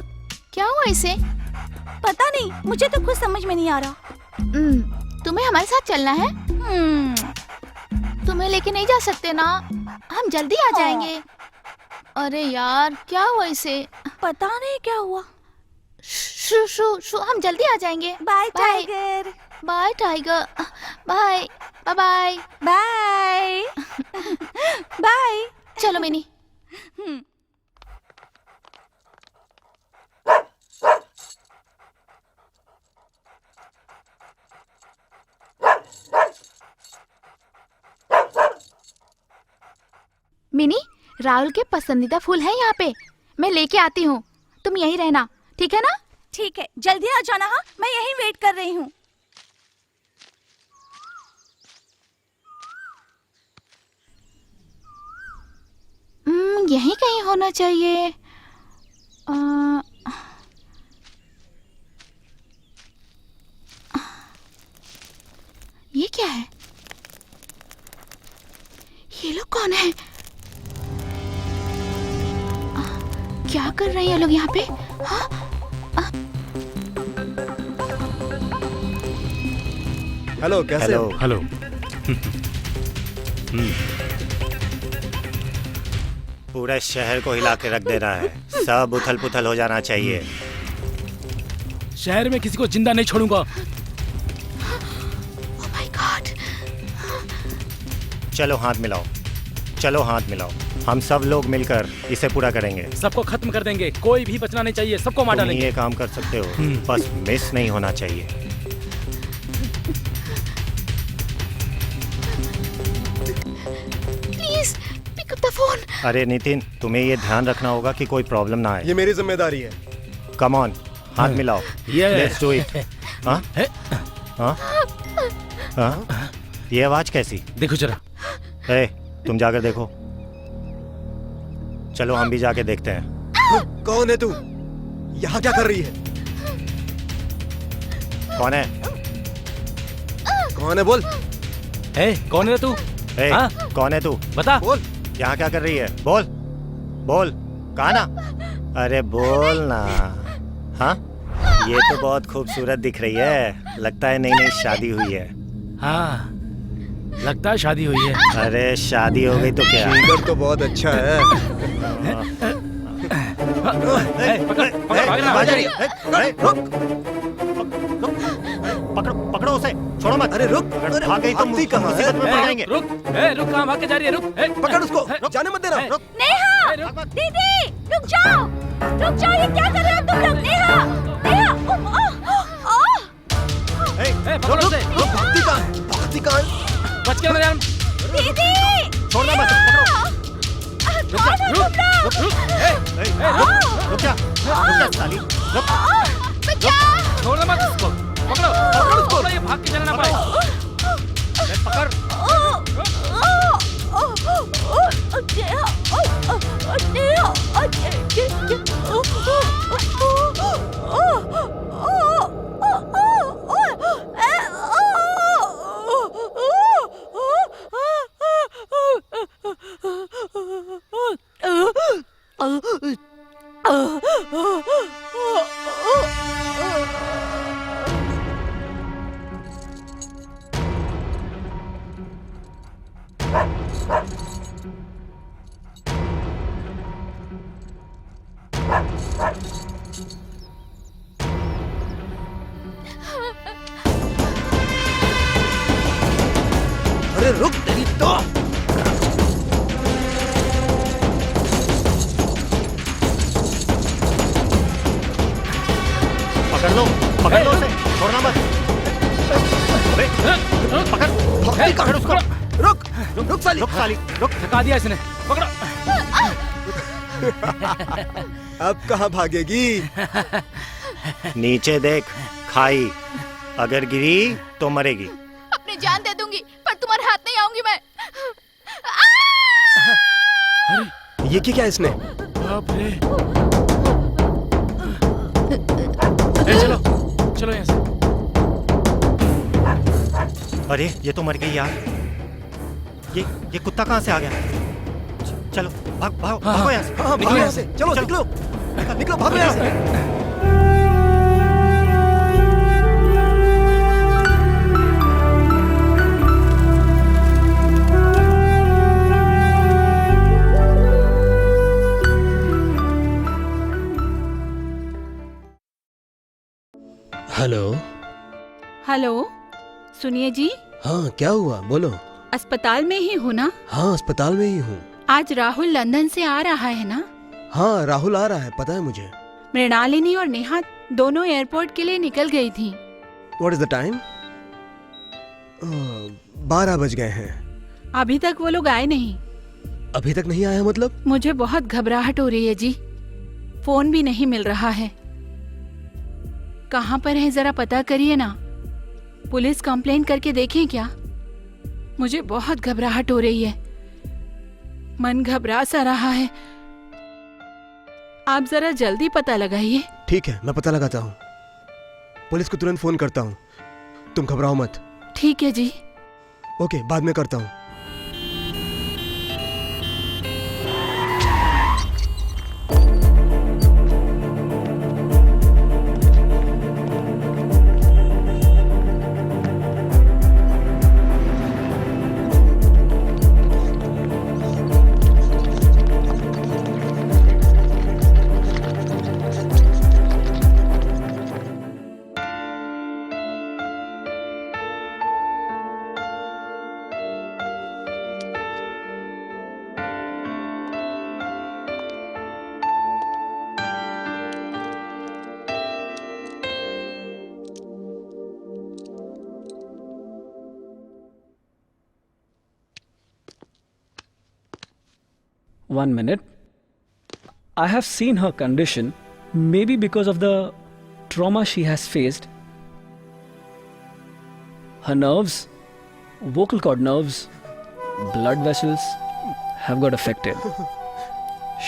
Speaker 8: क्या हुआ इसे?
Speaker 6: पता नहीं, मुझे तो कुछ समझ में नहीं आ रहा।
Speaker 8: तुम्हें हमारे साथ चलना है? तुम्हें लेके नहीं जा सकते ना, हम जल्दी आ जाएंगे। अरे यार, क्या हुआ इसे?
Speaker 6: पता नहीं क्या हुआ।
Speaker 8: शू शू शू, हम जल्दी आ जाएंगे।
Speaker 6: Bye Tiger.
Speaker 8: Bye Tiger. Bye bye bye.
Speaker 6: Bye bye.
Speaker 8: चलो मिनी। मिनी, राहुल के पसंदीदा फूल है यहाँ पे, मैं लेके आती हूँ। तुम यहीं रहना, ठीक है ना?
Speaker 6: ठीक है, जल्दी आ जाना। हाँ, मैं यहीं वेट कर रही हूँ।
Speaker 8: यहीं कहीं होना चाहिए। ये क्या है? ये लोग कौन है? क्या कर रहे हैं ये लोग यहाँ पे? हाँ?
Speaker 9: हेलो, कैसे
Speaker 2: हेलो
Speaker 9: हो?
Speaker 3: हेलो।
Speaker 2: पूरे शहर को हिला के रख देना है। सब उथल पुथल हो जाना चाहिए।
Speaker 3: शहर में किसी को जिंदा नहीं छोड़ूंगा।
Speaker 8: Oh my God!
Speaker 2: चलो हाथ मिलाओ, चलो हाथ मिलाओ। हम सब लोग मिलकर इसे पूरा करेंगे।
Speaker 3: सबको खत्म कर देंगे, कोई भी बचना नहीं चाहिए, सबको मार
Speaker 2: तुम
Speaker 3: डालेंगे।
Speaker 2: ये काम कर सकते हो, बस मिस नहीं होना चाहिए।
Speaker 8: Please pick up the phone.
Speaker 2: अरे नितिन, तुम्हें ये ध्यान रखना होगा कि कोई प्रॉब्लम ना आए।
Speaker 9: ये मेरी जिम्मेदारी है।
Speaker 2: कम ऑन, हाथ मिलाओ।
Speaker 3: ये
Speaker 2: लेट्स डू इट। हाँ हाँ हाँ, ये आवाज कैसी?
Speaker 3: देखो जरा।
Speaker 2: ए, तुम जाकर देखो। चलो हम भी जाके देखते हैं।
Speaker 9: कौन है तू? यहाँ क्या कर रही है?
Speaker 2: कौन है?
Speaker 9: कौन है बोल?
Speaker 3: ए, कौन है तू?
Speaker 2: ए,
Speaker 3: हाँ?
Speaker 2: कौन है तू?
Speaker 3: बता।
Speaker 9: बोल।
Speaker 2: यहाँ क्या कर रही है? बोल बोल, कहा ना? अरे बोल ना। हाँ, ये तो बहुत खूबसूरत दिख रही है, लगता है नई नई शादी हुई है।
Speaker 3: हाँ, लगता है शादी हुई है।
Speaker 2: अरे शादी हो गई तो क्या?
Speaker 9: फिगर तो बहुत अच्छा है।
Speaker 3: भागना,
Speaker 2: आ जा रही है। पकड़ो पकड़ो उसे, छोड़ो मत।
Speaker 9: अरे रुक,
Speaker 2: अगर
Speaker 9: अरे
Speaker 2: भाग गई तो
Speaker 9: भागती कहाँ
Speaker 2: मुसीबत में पड़ जाएंगे।
Speaker 3: रुक, रुक, कहाँ भाग के जा रही है? रुक,
Speaker 9: पकड़ उसको, जाने मत देना।
Speaker 3: रुक,
Speaker 6: नेहा, दीदी, रुक जाओ, ये क्या कर रहे हो तुम लोग? नेहा,
Speaker 3: पकड़ो उसे।
Speaker 9: भागती कहाँ है? भागती कहाँ है?
Speaker 3: बच के जान।
Speaker 6: दीदी,
Speaker 2: छोड़ना मत, पकड़ो।
Speaker 3: रुक
Speaker 2: रुक जा साली, रुक।
Speaker 3: छोड़ना मत उसको। पकड़ो उसको, ये भाग के जाना ना पाए।
Speaker 2: पकड़।
Speaker 9: अरे रुक तेरी तो।
Speaker 2: पकड़ लो उसे, छोड़ना मत। पकड़, पकड़ उसको।
Speaker 9: रुक साली।
Speaker 2: रुक साली, रुक।
Speaker 3: थका दिया इसने। पकड़ो।
Speaker 9: अब कहाँ भागेगी?
Speaker 2: नीचे देख, खाई। अगर गिरी तो मरेगी।
Speaker 8: अपनी जान दे दूंगी पर तुम्हारे हाथ नहीं आऊंगी मैं।
Speaker 9: ये क्या इसने?
Speaker 3: बाप रे। चलो यहाँ से।
Speaker 2: अरे ये तो मर गई यार। ये कुत्ता कहाँ से आ गया? चलो भागो यहाँ से।
Speaker 9: हाँ, भागो यहाँ से। चलो निकलो, भागो यहाँ से।
Speaker 5: हेलो, सुनिए जी।
Speaker 9: हाँ, क्या हुआ? बोलो।
Speaker 5: अस्पताल में ही हूँ ना?
Speaker 9: हाँ, अस्पताल में ही हूँ।
Speaker 5: आज राहुल लंदन से आ रहा है ना?
Speaker 9: हाँ, राहुल आ रहा है, पता है मुझे।
Speaker 5: मृणालिनी और नेहा दोनों एयरपोर्ट के लिए निकल गई थी।
Speaker 9: What is the time? 12 बज गए हैं।
Speaker 5: अभी तक वो लोग आए नहीं।
Speaker 9: अभी तक नहीं आया मतलब?
Speaker 5: मुझे बहुत घबराहट हो रही है जी। फोन भी नहीं मिल रहा है। कहाँ पर है जरा पता करिए ना। पुलिस कंप्लेन करके देखें क्या? मुझे बहुत घबराहट हो रही है, मन घबरा सा रहा है। आप जरा जल्दी पता लगाइए।
Speaker 9: ठीक है, मैं पता लगाता हूँ। पुलिस को तुरंत फोन करता हूँ। तुम घबराओ मत।
Speaker 5: ठीक है जी।
Speaker 9: ओके, बाद में करता हूँ।
Speaker 10: One minute. I have seen her condition, maybe because of the trauma she has faced. Her nerves, vocal cord nerves, blood vessels have got affected.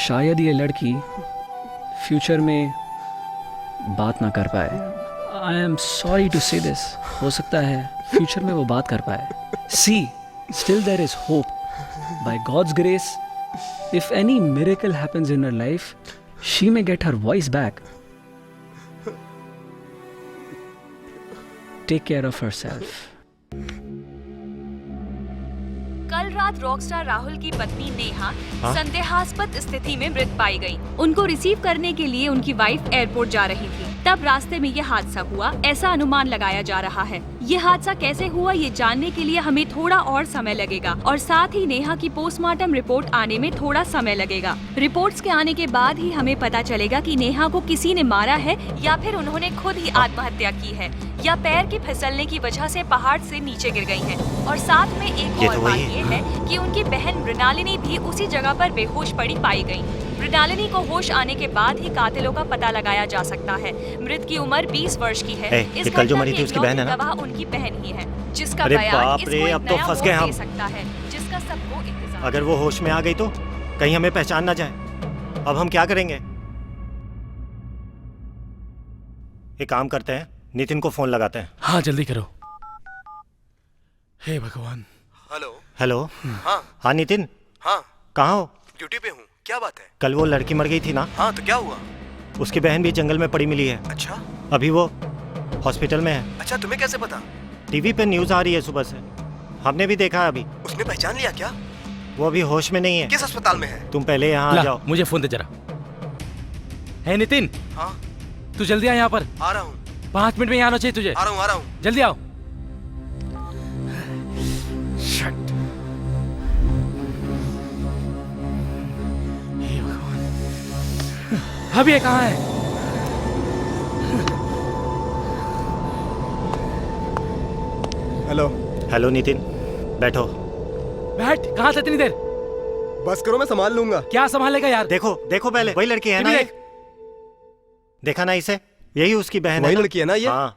Speaker 10: शायद ये लड़की फ्यूचर में बात ना कर पाए. I am sorry to say this. हो सकता है फ्यूचर में वो बात कर पाए. See, still there is hope. By God's grace, if any miracle happens in her life, she may get her voice back. take care of herself.
Speaker 4: कल रात रॉकस्टार राहुल की पत्नी नेहा संदेहास्पद स्थिति में मृत पाई गई। उनको रिसीव करने के लिए उनकी वाइफ एयरपोर्ट जा रही थी, तब रास्ते में ये हादसा हुआ, ऐसा अनुमान लगाया जा रहा है। ये हादसा कैसे हुआ ये जानने के लिए हमें थोड़ा और समय लगेगा और साथ ही नेहा की पोस्टमार्टम रिपोर्ट आने में थोड़ा समय लगेगा। रिपोर्ट्स के आने के बाद ही हमें पता चलेगा कि नेहा को किसी ने मारा है या फिर उन्होंने खुद ही आत्महत्या की है या पैर के फिसलने की वजह से पहाड़ से नीचे गिर गई हैं। और साथ में एक और बात ये है कि उनकी बहन मृणालिनी भी उसी जगह पर बेहोश पड़ी पाई गई। मृणालिनी को होश आने के बाद ही कातिलों का पता लगाया जा सकता है। मृत की उम्र 20 वर्ष की है। इस
Speaker 2: कल जो मरी थी उसकी बहन है ना?
Speaker 4: गवाह उनकी बहन ही है, जिसका
Speaker 2: अरे
Speaker 4: बयान
Speaker 2: बाप
Speaker 4: इसको
Speaker 2: रे,
Speaker 4: एक
Speaker 2: अब तो
Speaker 4: नया
Speaker 2: फंस गए
Speaker 4: मोड़
Speaker 2: हम।
Speaker 4: दे सकता है, जिसका सबको इंतजार।
Speaker 2: अगर वो होश में आ गई तो कहीं हमें पहचान ना जाए। अब हम क्या करेंगे? एक काम करते हैं, नितिन को फोन लगाते हैं।
Speaker 3: हाँ जल्दी करो। हे भगवान।
Speaker 9: हेलो।
Speaker 2: हेलो। हाँ नितिन,
Speaker 9: हाँ
Speaker 2: कहाँ हो?
Speaker 9: ड्यूटी पे हूँ, क्या बात है?
Speaker 2: कल वो लड़की मर गई थी ना?
Speaker 9: हाँ तो क्या हुआ?
Speaker 2: उसकी बहन भी जंगल में पड़ी मिली है।
Speaker 9: अच्छा।
Speaker 2: अभी वो हॉस्पिटल में है।
Speaker 9: अच्छा, तुम्हें कैसे पता?
Speaker 2: टीवी पे न्यूज आ रही है सुबह से, हमने भी देखा अभी।
Speaker 9: उसने पहचान लिया क्या?
Speaker 2: वो अभी होश में नहीं है।
Speaker 9: किस अस्पताल में है?
Speaker 2: तुम पहले यहाँ आ जाओ।
Speaker 3: मुझे फोन दे जरा। है नितिन?
Speaker 9: हाँ
Speaker 3: तू जल्दी आ यहाँ पर।
Speaker 9: आ रहा हूँ।
Speaker 3: 5 मिनट में यहाँ आना चाहिए तुझे।
Speaker 9: आ रहा हूँ।
Speaker 3: जल्दी आओ। अभी ये कहाँ है?
Speaker 9: हेलो।
Speaker 2: हेलो नितिन, बैठो।
Speaker 3: बैठ। कहाँ था इतनी देर?
Speaker 9: बस करो, मैं संभाल लूंगा।
Speaker 3: क्या संभालेगा यार?
Speaker 2: देखो देखो पहले, वही लड़की है ना?
Speaker 3: देख।
Speaker 2: देखा ना इसे? यही उसकी बहन है।
Speaker 9: वही लड़की है ना ये?
Speaker 2: हाँ,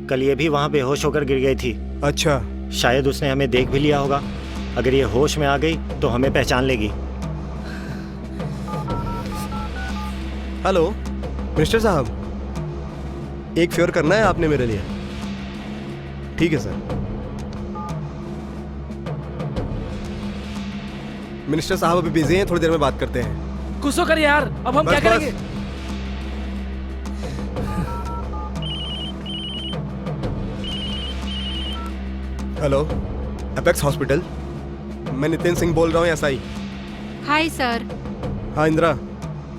Speaker 2: कल ये भी वहाँ बेहोश होकर गिर गई थी।
Speaker 9: अच्छा।
Speaker 2: शायद उसने हमें देख भी लिया होगा। अगर ये होश में आ गई तो हमें पहचान लेगी।
Speaker 9: हेलो मिनिस्टर साहब, एक फेवर करना है आपने मेरे लिए। ठीक है सर। मिनिस्टर साहब अभी बिजी हैं, थोड़ी देर में बात करते हैं।
Speaker 3: कुछ तो कर यार, अब हम क्या करेंगे?
Speaker 9: हेलो, एपेक्स हॉस्पिटल, मैं नितिन सिंह बोल रहा हूँ, एसआई।
Speaker 8: Hi sir.
Speaker 9: हाँ इंदिरा,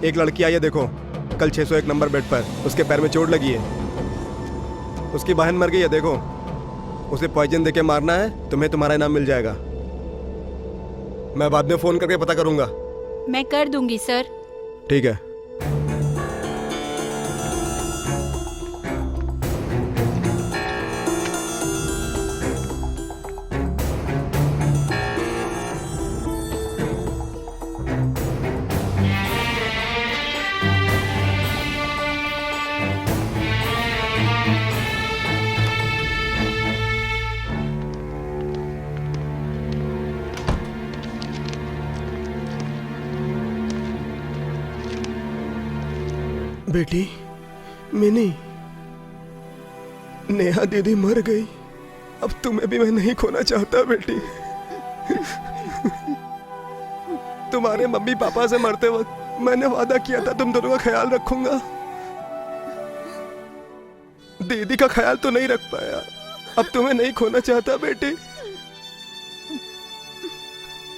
Speaker 9: एक लड़की आई है, देखो कल 601 नंबर बेड पर, उसके पैर में चोट लगी है। उसकी बहन मर गई है, देखो उसे पॉइजन देके मारना है, तुम्हें तुम्हारा इनाम मिल जाएगा। मैं बाद में फोन करके पता करूंगा।
Speaker 6: मैं कर दूंगी सर।
Speaker 9: ठीक है। बेटी मिनी, नेहा दीदी मर गई, अब तुम्हें भी मैं नहीं खोना चाहता बेटी। तुम्हारे मम्मी पापा से मरते वक्त मैंने वादा किया था तुम दोनों का ख्याल रखूंगा। दीदी का ख्याल तो नहीं रख पाया, अब तुम्हें नहीं खोना चाहता बेटी।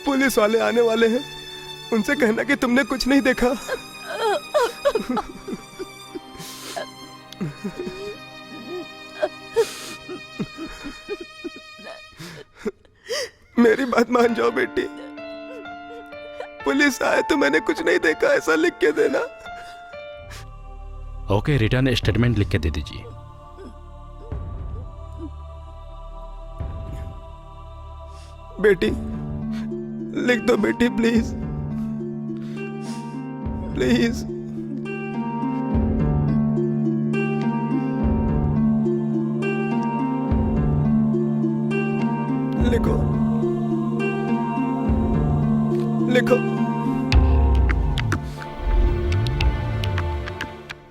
Speaker 9: पुलिस वाले आने वाले हैं, उनसे कहना कि तुमने कुछ नहीं देखा। मेरी बात मान जाओ बेटी, पुलिस आए तो मैंने कुछ नहीं देखा ऐसा लिख के देना।
Speaker 3: ओके, रिटर्न स्टेटमेंट लिख के दे दीजिए।
Speaker 9: बेटी लिख दो बेटी, प्लीज प्लीज। लिखो लिखो।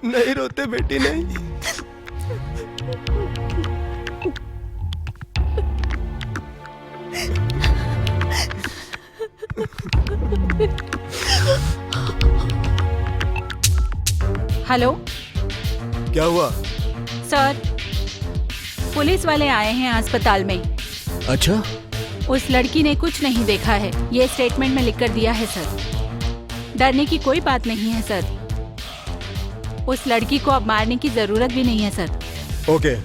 Speaker 9: नहीं रोते बेटी, नहीं।
Speaker 6: हेलो।
Speaker 9: क्या हुआ?
Speaker 6: सर,
Speaker 5: पुलिस वाले आए हैं अस्पताल में।
Speaker 1: अच्छा,
Speaker 5: उस लड़की ने कुछ नहीं देखा है, ये स्टेटमेंट में लिख कर दिया है सर। डरने की कोई बात नहीं है सर। उस लड़की को अब मारने की जरूरत भी नहीं है सर।
Speaker 9: ओके।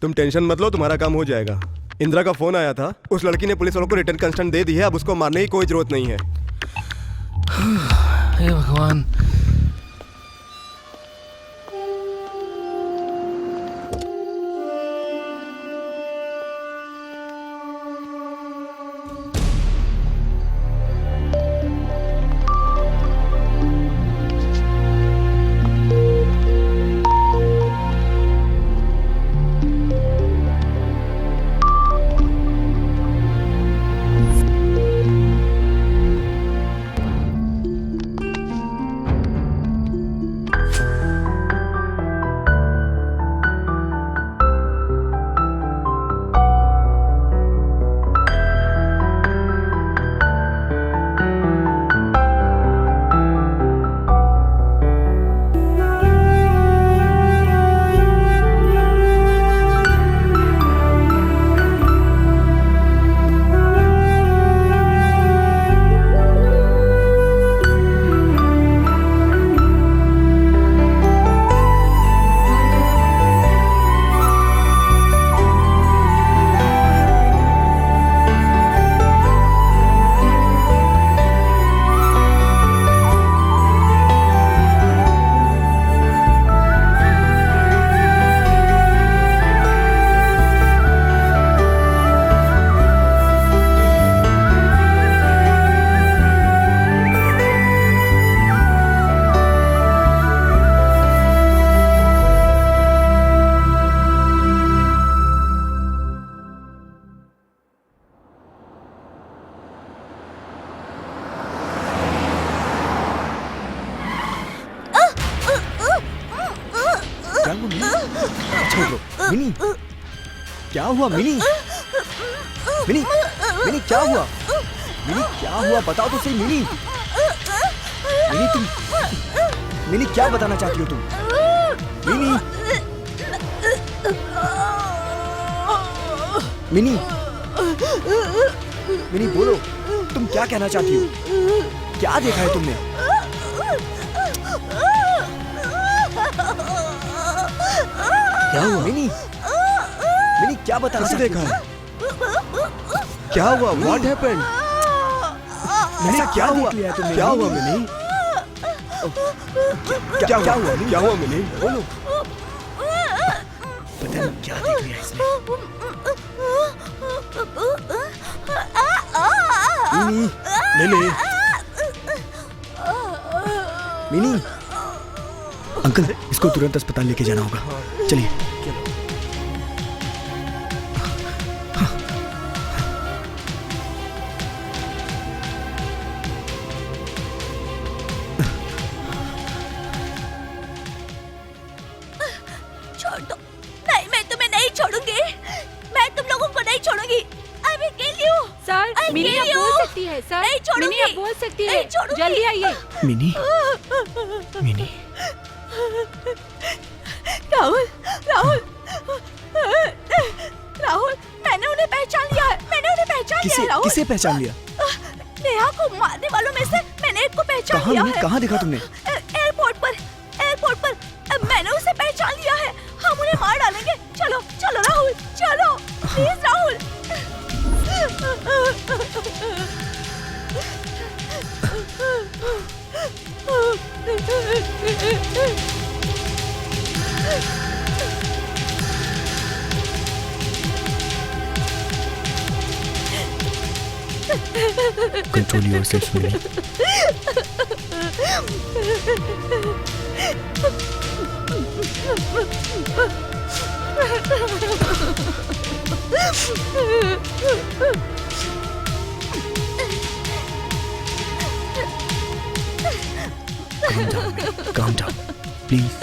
Speaker 9: तुम टेंशन मत लो, तुम्हारा काम हो जाएगा। इंदिरा का फोन आया था, उस लड़की ने पुलिस वालों को रिटर्न कंस्टेंट दे दी है, अब उसको मारने की कोई जरूरत नहीं है।
Speaker 3: हे भगवान।
Speaker 1: मिनी, क्या हुआ मिनी? मिनी, मिनी क्या हुआ? मिनी क्या हुआ, बताओ तो सही मिनी। मिनी तुम, मिनी क्या बताना चाहती हो तुम? मिनी, मिनी, मिनी बोलो, तुम क्या कहना चाहती हो? क्या देखा है तुमने? क्या हुआ मिनी? मिनी क्या बताना चाहती
Speaker 9: देखा है? क्या हुआ? What happened?
Speaker 1: मिनी क्या हुआ?
Speaker 9: क्या हुआ मिनी? क्या हुआ? क्या हुआ मिनी? बोलो।
Speaker 1: पता नहीं क्या देख लिया इसने। मिनी,
Speaker 9: मिनी,
Speaker 1: मिनी, अंकल इसको तुरंत अस्पताल लेके जाना होगा, चलिए।
Speaker 6: छोड़ दो, नहीं मैं तुम्हें नहीं छोड़ूंगी, मैं तुम लोगों को नहीं छोड़ूंगी। I will kill you.
Speaker 5: Sir, mini अब बोल सकती है सर।
Speaker 6: नहीं छोड़ूंगी।
Speaker 5: मिनी अब बोल सकती है,
Speaker 6: नहीं छोड़ूंगी।
Speaker 5: जल्दी आइए।
Speaker 1: मिनी, मिनी,
Speaker 6: राहुल, राहुल, राहुल, मैंने उन्हें पहचान लिया है, मैंने उन्हें पहचान लिया है राहुल।
Speaker 1: किसे पहचान लिया?
Speaker 6: नेहा को मारने वालों में से मैंने एक को पहचान
Speaker 1: कहाँ
Speaker 6: लिया
Speaker 1: मिनी,
Speaker 6: है।
Speaker 1: कहाँ देखा तुमने?
Speaker 6: एयरपोर्ट पर, एयरपोर्ट पर। मैंने उसे पहचान लिया है, हम उन्हें मार डालेंगे। चलो, चलो राहुल, चलो, please Rahul.
Speaker 1: Control yourself, Mini. Calm down, please.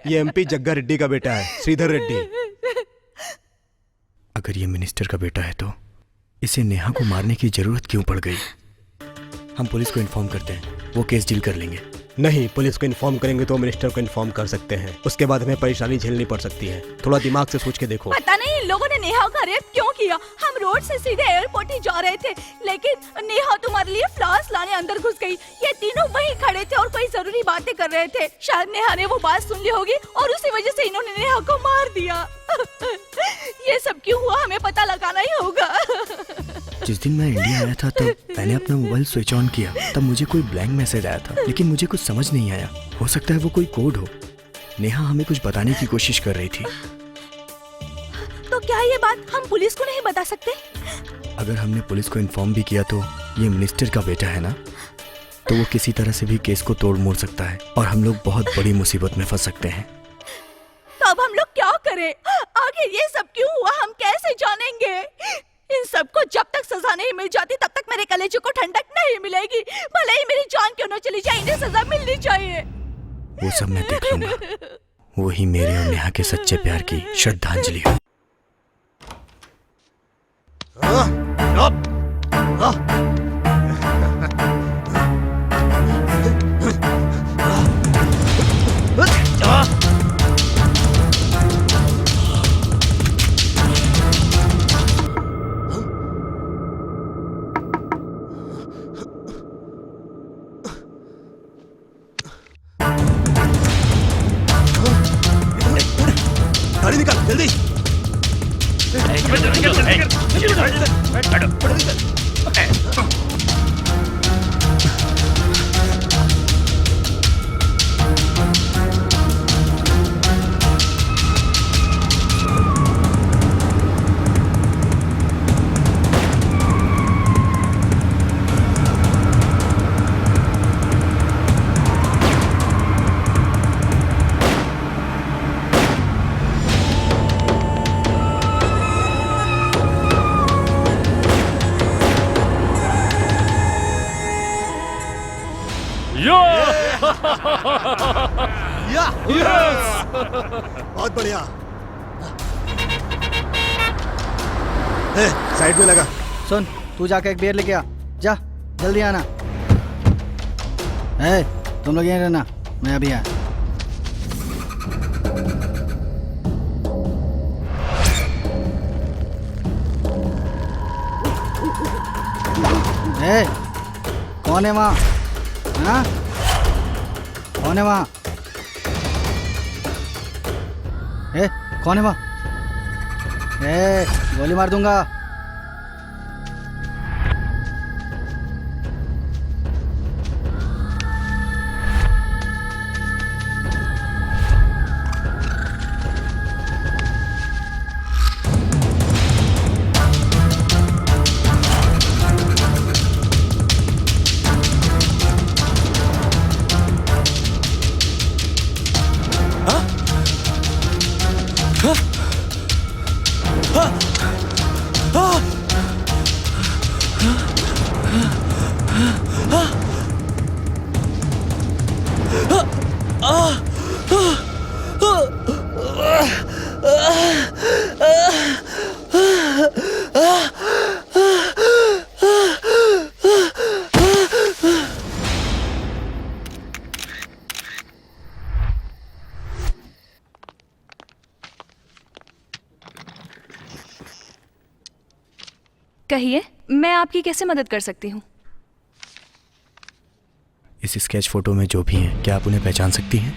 Speaker 9: ये एमपी जग्गा रेड्डी का बेटा है, श्रीधर रेड्डी।
Speaker 1: अगर ये मिनिस्टर का बेटा है तो इसे नेहा को मारने की जरूरत क्यों पड़ गई? हम पुलिस को इन्फॉर्म करते हैं, वो केस डील कर लेंगे।
Speaker 9: नहीं, पुलिस को इन्फॉर्म करेंगे तो मिनिस्टर को इन्फॉर्म कर सकते हैं, उसके बाद हमें परेशानी झेलनी पड़ सकती है। थोड़ा दिमाग से सोच के देखो।
Speaker 6: पता नहीं इन लोगों ने नेहा का रेप क्यों किया। हम रोड से सीधे एयरपोर्ट ही जा रहे थे, लेकिन नेहा तुम्हारे लिए फ्लावर्स लाने अंदर घुस गई। ये तीनों वहीं खड़े थे और कोई जरूरी बातें कर रहे थे। शायद नेहा ने वो बात सुन ली होगी और उसी वजह से इन्होंने नेहा को मार दिया। ये सब क्यों हुआ हमें पता लगाना ही होगा।
Speaker 1: जिस दिन मैं इंडिया आया था तब मैंने अपना मोबाइल स्विच ऑन किया, तब मुझे कोई ब्लैंक मैसेज आया था, लेकिन मुझे कुछ समझ नहीं आया। हो सकता है वो कोई कोड हो। नेहा हमें कुछ बताने की कोशिश कर रही थी।
Speaker 6: तो क्या ये बात हम पुलिस को नहीं बता सकते?
Speaker 1: अगर हमने पुलिस को इन्फॉर्म भी किया तो ये मिनिस्टर का बेटा है ना, तो वो किसी तरह से भी केस को तोड़ मोड़ सकता है और हम लोग बहुत बड़ी मुसीबत में फंस सकते हैं।
Speaker 6: तो अब हम लोग क्या करें? आखिर ये सब क्यों हुआ हम कैसे जानेंगे? इन सबको जब तक सजा नहीं मिल जाती तब तक मेरे कलेजे को ठंडक नहीं मिलेगी। भले ही मेरी जान क्यों न चली जाए, इन्हें सजा मिलनी चाहिए।
Speaker 1: वो सब मैं देख लूंगा। वही मेरे और नेहा के सच्चे प्यार की श्रद्धांजलि हो।
Speaker 9: गाड़ी निकाल जल्दी। बहुत बढ़िया। साइड में लगा।
Speaker 11: सुन, तू जाके एक बियर लेके आ, जा जल्दी आना। तुम लोग यहीं रहना, मैं अभी आया। कौन है वहाँ? हाँ, कौन है वहाँ? कौन है वहाँ? गोली मार दूंगा।
Speaker 4: कहिए, मैं आपकी कैसे मदद कर सकती हूँ?
Speaker 1: इस स्केच फोटो में जो भी हैं, क्या आप उन्हें पहचान सकती हैं?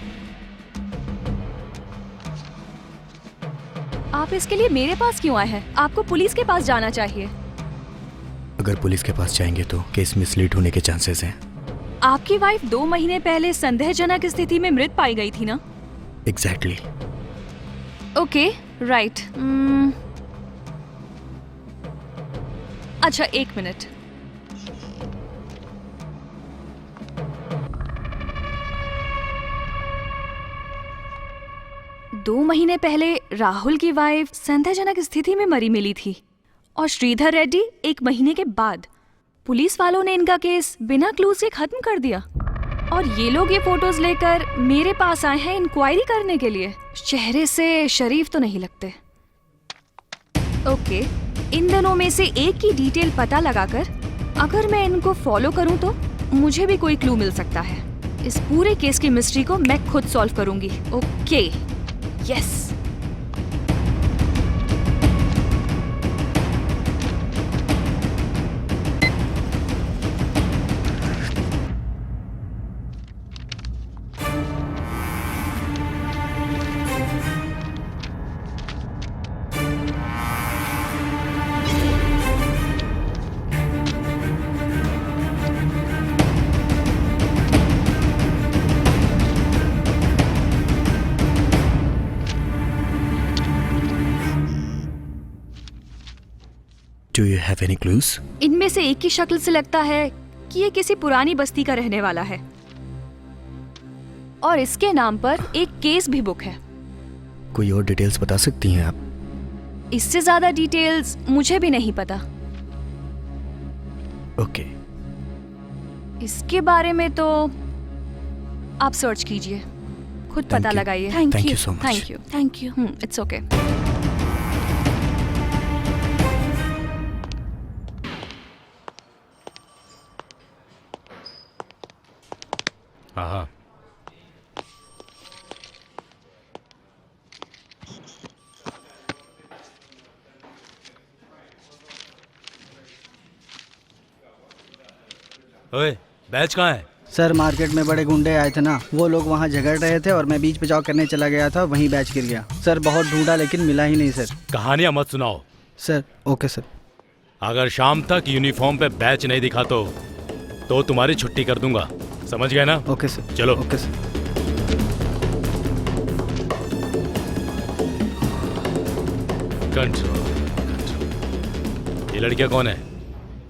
Speaker 4: आप इसके लिए मेरे पास क्यों आए हैं? आपको पुलिस के पास जाना चाहिए।
Speaker 1: अगर पुलिस के पास जाएंगे तो केस मिसलीड होने के चांसेस हैं।
Speaker 4: आपकी वाइफ 2 महीने पहले संदेहजनक स्थिति में मृत पाई गई थी ना?
Speaker 1: एग्जैक्टली।
Speaker 4: Okay, right. अच्छा, 1 मिनट। दो महीने पहले राहुल की वाइफ संदेहजनक स्थिति में मरी मिली थी और श्रीधर रेड्डी 1 महीने के बाद। पुलिस वालों ने इनका केस बिना क्लूज के खत्म कर दिया। और ये लोग ये फोटोज लेकर मेरे पास आए हैं इंक्वायरी करने के लिए। चेहरे से शरीफ तो नहीं लगते। ओके, इन दोनों में से एक की डिटेल पता लगाकर अगर मैं इनको फॉलो करूं तो मुझे भी कोई क्लू मिल सकता है। इस पूरे केस की मिस्ट्री को मैं खुद सॉल्व करूंगी। Okay, yes.
Speaker 1: Do you have any clues?
Speaker 4: इनमें से एक की शक्ल से लगता है कि ये किसी पुरानी बस्ती का रहने वाला है और इसके नाम पर एक केस भी बुक है।
Speaker 1: कोई और डिटेल्स बता सकती हैं आप?
Speaker 4: इससे ज्यादा डिटेल्स मुझे भी नहीं पता।
Speaker 1: ओके।
Speaker 4: इसके बारे में तो आप सर्च कीजिए, खुद
Speaker 1: Thank
Speaker 4: पता
Speaker 1: you.
Speaker 4: लगाइए।
Speaker 1: Thank you so much.
Speaker 4: Thank you.
Speaker 6: Thank you.
Speaker 4: It's okay.
Speaker 3: हाँ। ओए, बैच कहाँ है?
Speaker 11: सर मार्केट में बड़े गुंडे आए थे ना, वो लोग वहाँ झगड़ रहे थे और मैं बीच बचाव करने चला गया था, वहीं बैच गिर गया। सर बहुत ढूंढा लेकिन मिला ही नहीं सर।
Speaker 3: कहानियां मत सुनाओ।
Speaker 11: Sir okay sir.
Speaker 3: अगर शाम तक यूनिफॉर्म पे बैच नहीं दिखा तो तुम्हारी छुट्टी कर दूंगा, समझ गए ना?
Speaker 11: Okay sir.
Speaker 3: चलो।
Speaker 11: Okay sir.
Speaker 3: कंट्रोल। ये लड़कियां कौन है?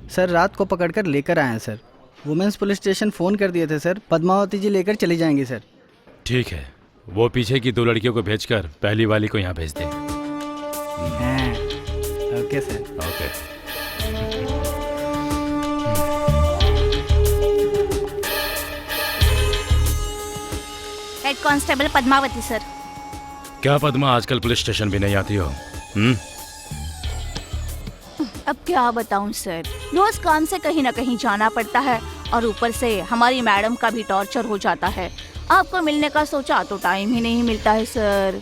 Speaker 11: सर रात को पकड़कर लेकर आए हैं sir. Women's police station phone कर दिए थे सर, पद्मावती जी लेकर चली जाएंगी सर।
Speaker 3: ठीक है, वो पीछे की 2 लड़कियों को भेजकर पहली वाली को यहाँ भेज दे।
Speaker 11: हाँ, okay sir.
Speaker 3: Okay.
Speaker 6: Head constable Padmavati sir.
Speaker 3: क्या पद्मा आजकल पुलिस स्टेशन भी नहीं आती हो?
Speaker 6: अब क्या बताऊं सर, रोज काम से कहीं ना कहीं जाना पड़ता है और ऊपर से हमारी मैडम का भी टॉर्चर हो जाता है। आपको मिलने का सोचा तो टाइम ही नहीं मिलता है सर।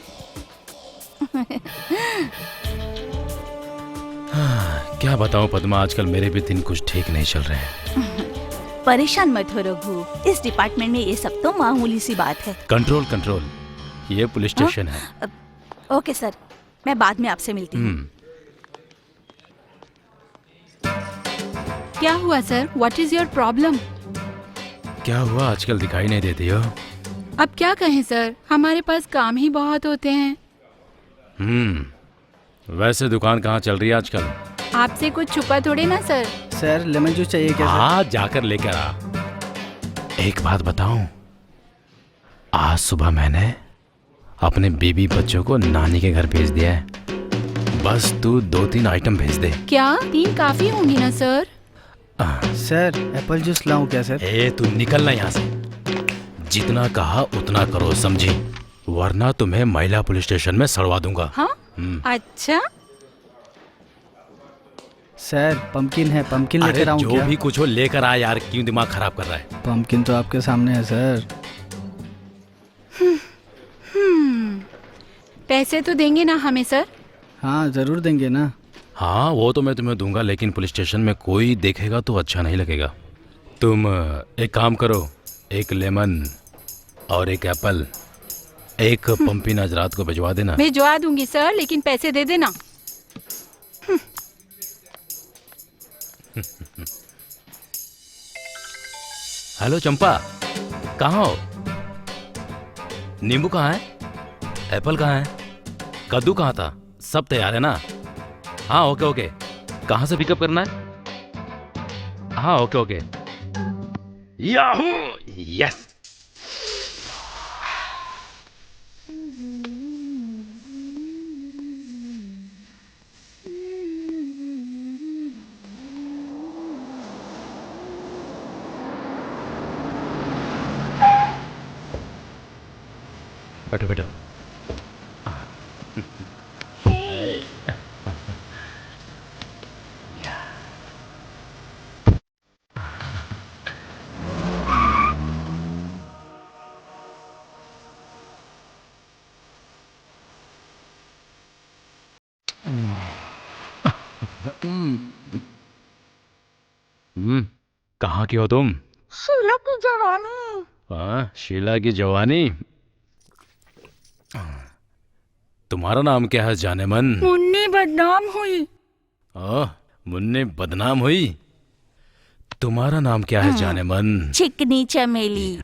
Speaker 3: क्या बताऊं पद्मा, आजकल मेरे भी दिन कुछ ठीक नहीं चल रहे हैं।
Speaker 6: परेशान मत हो रघु, इस डिपार्टमेंट में ये सब तो मामूली सी बात है।
Speaker 3: कंट्रोल कंट्रोल, ये पुलिस स्टेशन है।
Speaker 6: ओके सर, मैं बाद में आपसे मिलती हूँ।
Speaker 5: क्या हुआ sir? What is your problem?
Speaker 3: क्या हुआ, आजकल दिखाई नहीं देती हो?
Speaker 5: अब क्या कहें सर, हमारे पास काम ही बहुत होते हैं।
Speaker 3: वैसे दुकान कहाँ चल रही है आजकल?
Speaker 5: आपसे कुछ छुपा थोड़े ना सर।
Speaker 11: सर लेमन जूस चाहिए क्या सर?
Speaker 3: हाँ, जाकर लेकर आ। एक बात बताऊं, आज सुबह मैंने अपने बीबी बच्चों को नानी के घर भेज दिया है। बस तू 2-3 आइटम भेज दे।
Speaker 5: क्या 3 काफी होंगी ना सर?
Speaker 11: सर एप्पल जूस लाऊं क्या सर?
Speaker 3: ए तू निकलना यहाँ से। जितना कहा उतना करो, समझी? वरना तुम्हें महिला पुलिस स्टेशन में सड़वा दूंगा।
Speaker 5: हाँ? अच्छा
Speaker 11: सर पंपकिन है, पंपकिन
Speaker 3: अरे
Speaker 11: लेकर आऊं
Speaker 3: जो
Speaker 11: क्या?
Speaker 3: भी कुछ हो लेकर आ यार, क्यों दिमाग खराब कर रहा है?
Speaker 11: पंपकिन तो आपके सामने है सर।
Speaker 5: पैसे तो देंगे ना हमें सर?
Speaker 11: हाँ जरूर देंगे ना।
Speaker 3: हाँ वो तो मैं तुम्हें दूंगा, लेकिन पुलिस स्टेशन में कोई देखेगा तो अच्छा नहीं लगेगा। तुम एक काम करो, एक लेमन और एक एप्पल, एक पंपकिन आज रात को भिजवा देना।
Speaker 5: भिजवा दूंगी सर, लेकिन पैसे दे देना।
Speaker 3: हेलो चंपा, कहाँ हो? नींबू कहाँ है? एप्पल कहाँ है? कद्दू कहाँ था? सब तैयार है ना? हाँ ओके ओके। कहाँ से पिकअप करना है? हाँ ओके ओके। Yahoo, yes. बैठो बैठो। कहाँ की हो तुम?
Speaker 6: शीला की जवानी।
Speaker 3: हाँ, शीला की जवानी। तुम्हारा नाम क्या है जाने मन?
Speaker 5: मुन्नी बदनाम हुई।
Speaker 3: मुन्नी बदनाम हुई। तुम्हारा नाम क्या है जाने मन?
Speaker 6: चिकनी चमेली।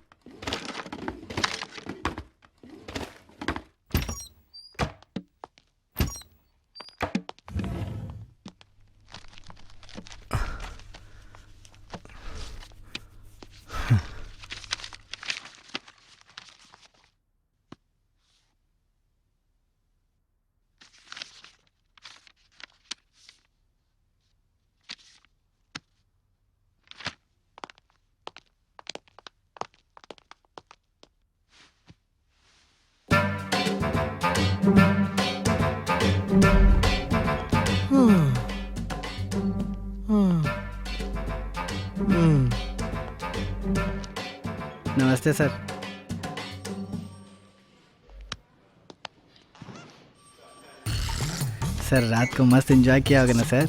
Speaker 11: नमस्ते सर। सर रात को मस्त एंजॉय किया होगा ना सर?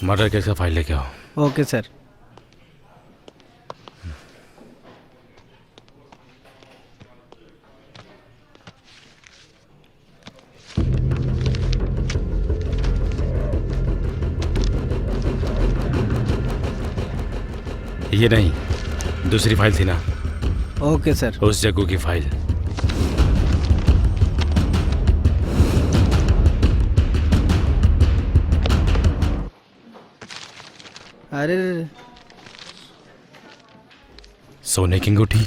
Speaker 3: मर्डर केस का फाइल लेके आओ।
Speaker 11: Okay sir.
Speaker 3: ये नहीं, दूसरी फाइल थी ना?
Speaker 11: Okay sir.
Speaker 3: उस जग्गू की फाइल।
Speaker 11: अरे
Speaker 3: सोने की अंगूठी।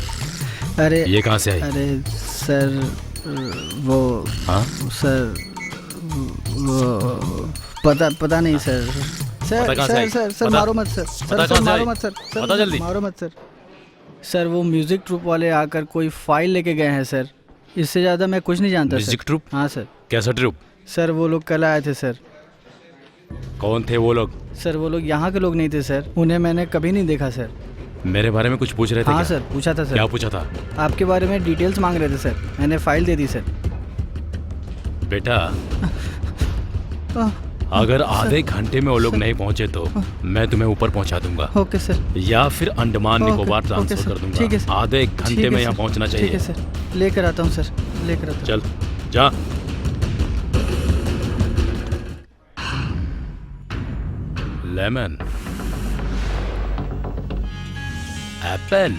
Speaker 11: अरे
Speaker 3: ये कहाँ से आई?
Speaker 11: अरे सर वो
Speaker 3: हाँ?
Speaker 11: सर वो पता नहीं सर। सर
Speaker 3: पता कहाँ से आई?
Speaker 11: सर सर सर
Speaker 3: पता-
Speaker 11: मारो मत सर।
Speaker 3: पता
Speaker 11: सर
Speaker 3: कहाँ से
Speaker 11: मारो
Speaker 3: आई?
Speaker 11: मत सर। सर
Speaker 3: पता जल्दी।
Speaker 11: मारो मत सर। सर वो म्यूजिक ट्रूप वाले आकर कोई फाइल लेके गए हैं सर। इससे ज़्यादा मैं कुछ नहीं जानता
Speaker 3: म्यूजिक
Speaker 11: सर।
Speaker 3: ट्रूप?
Speaker 11: हाँ सर।
Speaker 3: कैसा ट्रूप?
Speaker 11: सर वो लोग कल आए थे सर।
Speaker 3: कौन थे वो लोग?
Speaker 11: सर वो लोग यहाँ के लोग नहीं थे सर। उन्हें मैंने कभी नहीं देखा सर।
Speaker 3: मेरे बारे में कुछ पूछ रहे थे
Speaker 11: हाँ
Speaker 3: क्या?
Speaker 11: सर पूछा था सर।
Speaker 3: क्या पूछा था?
Speaker 11: आपके बारे में डिटेल्स मांग रहे थे सर। मैंने फाइल दे दी सर।
Speaker 3: बेटा, अगर आधे घंटे में वो लोग नहीं पहुंचे तो मैं तुम्हें ऊपर पहुंचा दूंगा।
Speaker 11: Okay sir.
Speaker 3: या फिर Andaman
Speaker 11: okay,
Speaker 3: Nicobar
Speaker 11: okay
Speaker 3: transfer
Speaker 11: sir,
Speaker 3: कर दूंगा।
Speaker 11: ठीक है सर।
Speaker 3: आधे एक
Speaker 11: ठीक
Speaker 3: घंटे
Speaker 11: है
Speaker 3: में
Speaker 11: सर,
Speaker 3: यहाँ पहुंचना चाहिए।
Speaker 11: ठीक है सर। लेकर आता हूँ सर। लेकर आता हूँ।
Speaker 3: चल जा। Lemon, apple,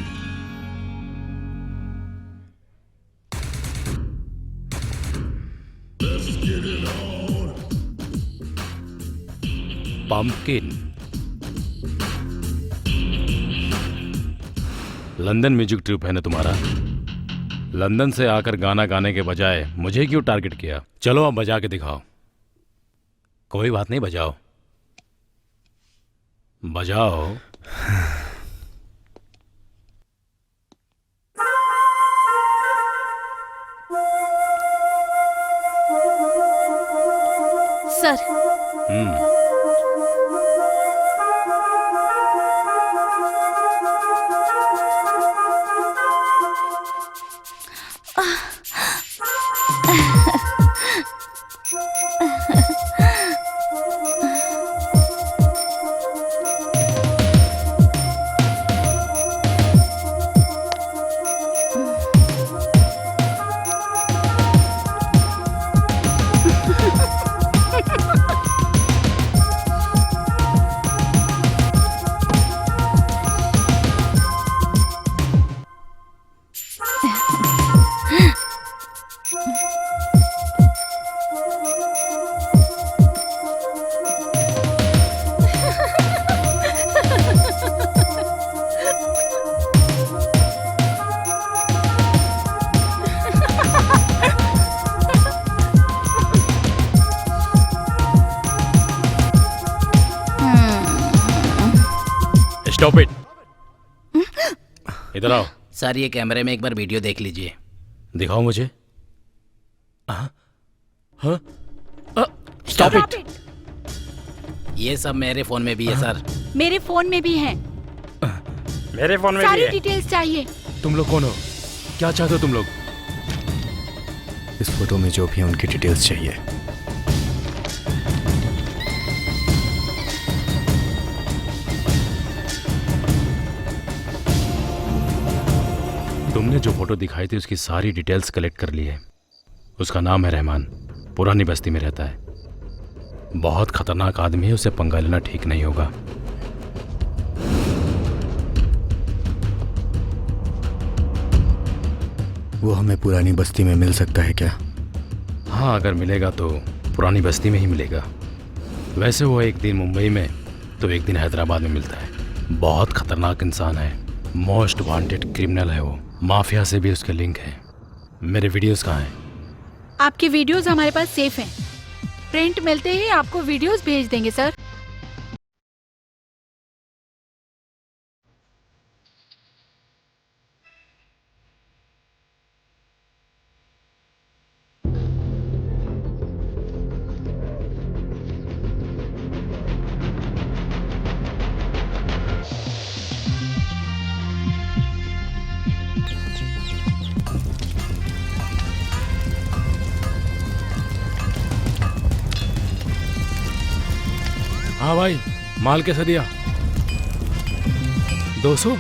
Speaker 3: pumpkin. London music troupe है ना तुम्हारा? लंदन से आकर गाना गाने के बजाय मुझे क्यों टारगेट किया? चलो अब बजा के दिखाओ। कोई बात नहीं, बजाओ बजाओ।
Speaker 6: Sir
Speaker 3: stop it. इधर आओ।
Speaker 12: सर ये कैमरे में एक बार वीडियो देख लीजिए।
Speaker 3: दिखाओ मुझे। Stop it.
Speaker 12: ये सब मेरे फोन में भी है सर।
Speaker 8: मेरे फोन में भी है।
Speaker 2: मेरे फोन में भी
Speaker 8: सारी
Speaker 2: है।
Speaker 8: डिटेल्स चाहिए।
Speaker 3: तुम लोग कौन हो? क्या चाहते हो तुम लोग?
Speaker 1: इस फोटो में जो भी है उनकी डिटेल्स चाहिए।
Speaker 3: तुमने जो फोटो दिखाई थी उसकी सारी डिटेल्स कलेक्ट कर ली है। उसका नाम है रहमान, पुरानी बस्ती में रहता है। बहुत खतरनाक आदमी है, उसे पंगा लेना ठीक नहीं होगा।
Speaker 1: वो हमें पुरानी बस्ती में मिल सकता है क्या?
Speaker 3: हाँ, अगर मिलेगा तो पुरानी बस्ती में ही मिलेगा। वैसे वो एक दिन मुंबई में तो एक दिन हैदराबाद में मिलता है। बहुत खतरनाक इंसान है, मोस्ट वांटेड क्रिमिनल है वो। माफिया से भी उसके लिंक है। मेरे वीडियोस कहाँ हैं?
Speaker 8: आपके वीडियोस हमारे पास सेफ हैं। प्रिंट मिलते ही आपको वीडियोस भेज देंगे सर।
Speaker 3: हाँ भाई, माल कैसे दिया? 200?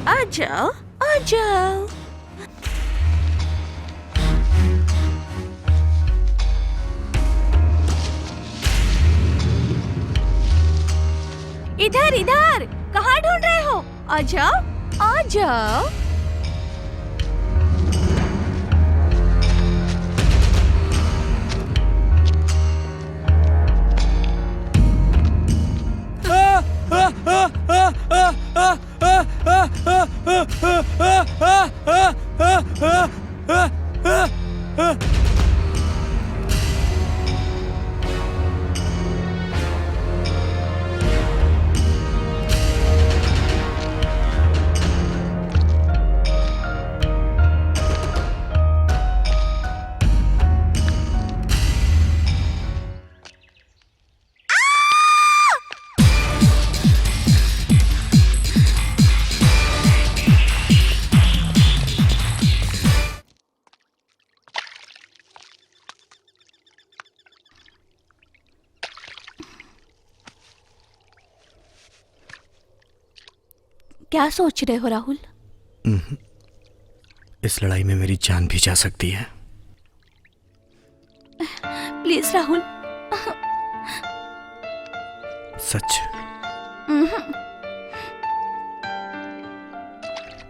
Speaker 6: आ जाओ, आ जाओ। इधर इधर, कहाँ ढूंढ रहे हो? आ जाओ, आ जाओ। क्या सोच रहे हो राहुल?
Speaker 1: इस लड़ाई में मेरी जान भी जा सकती है।
Speaker 6: प्लीज राहुल।
Speaker 1: सच?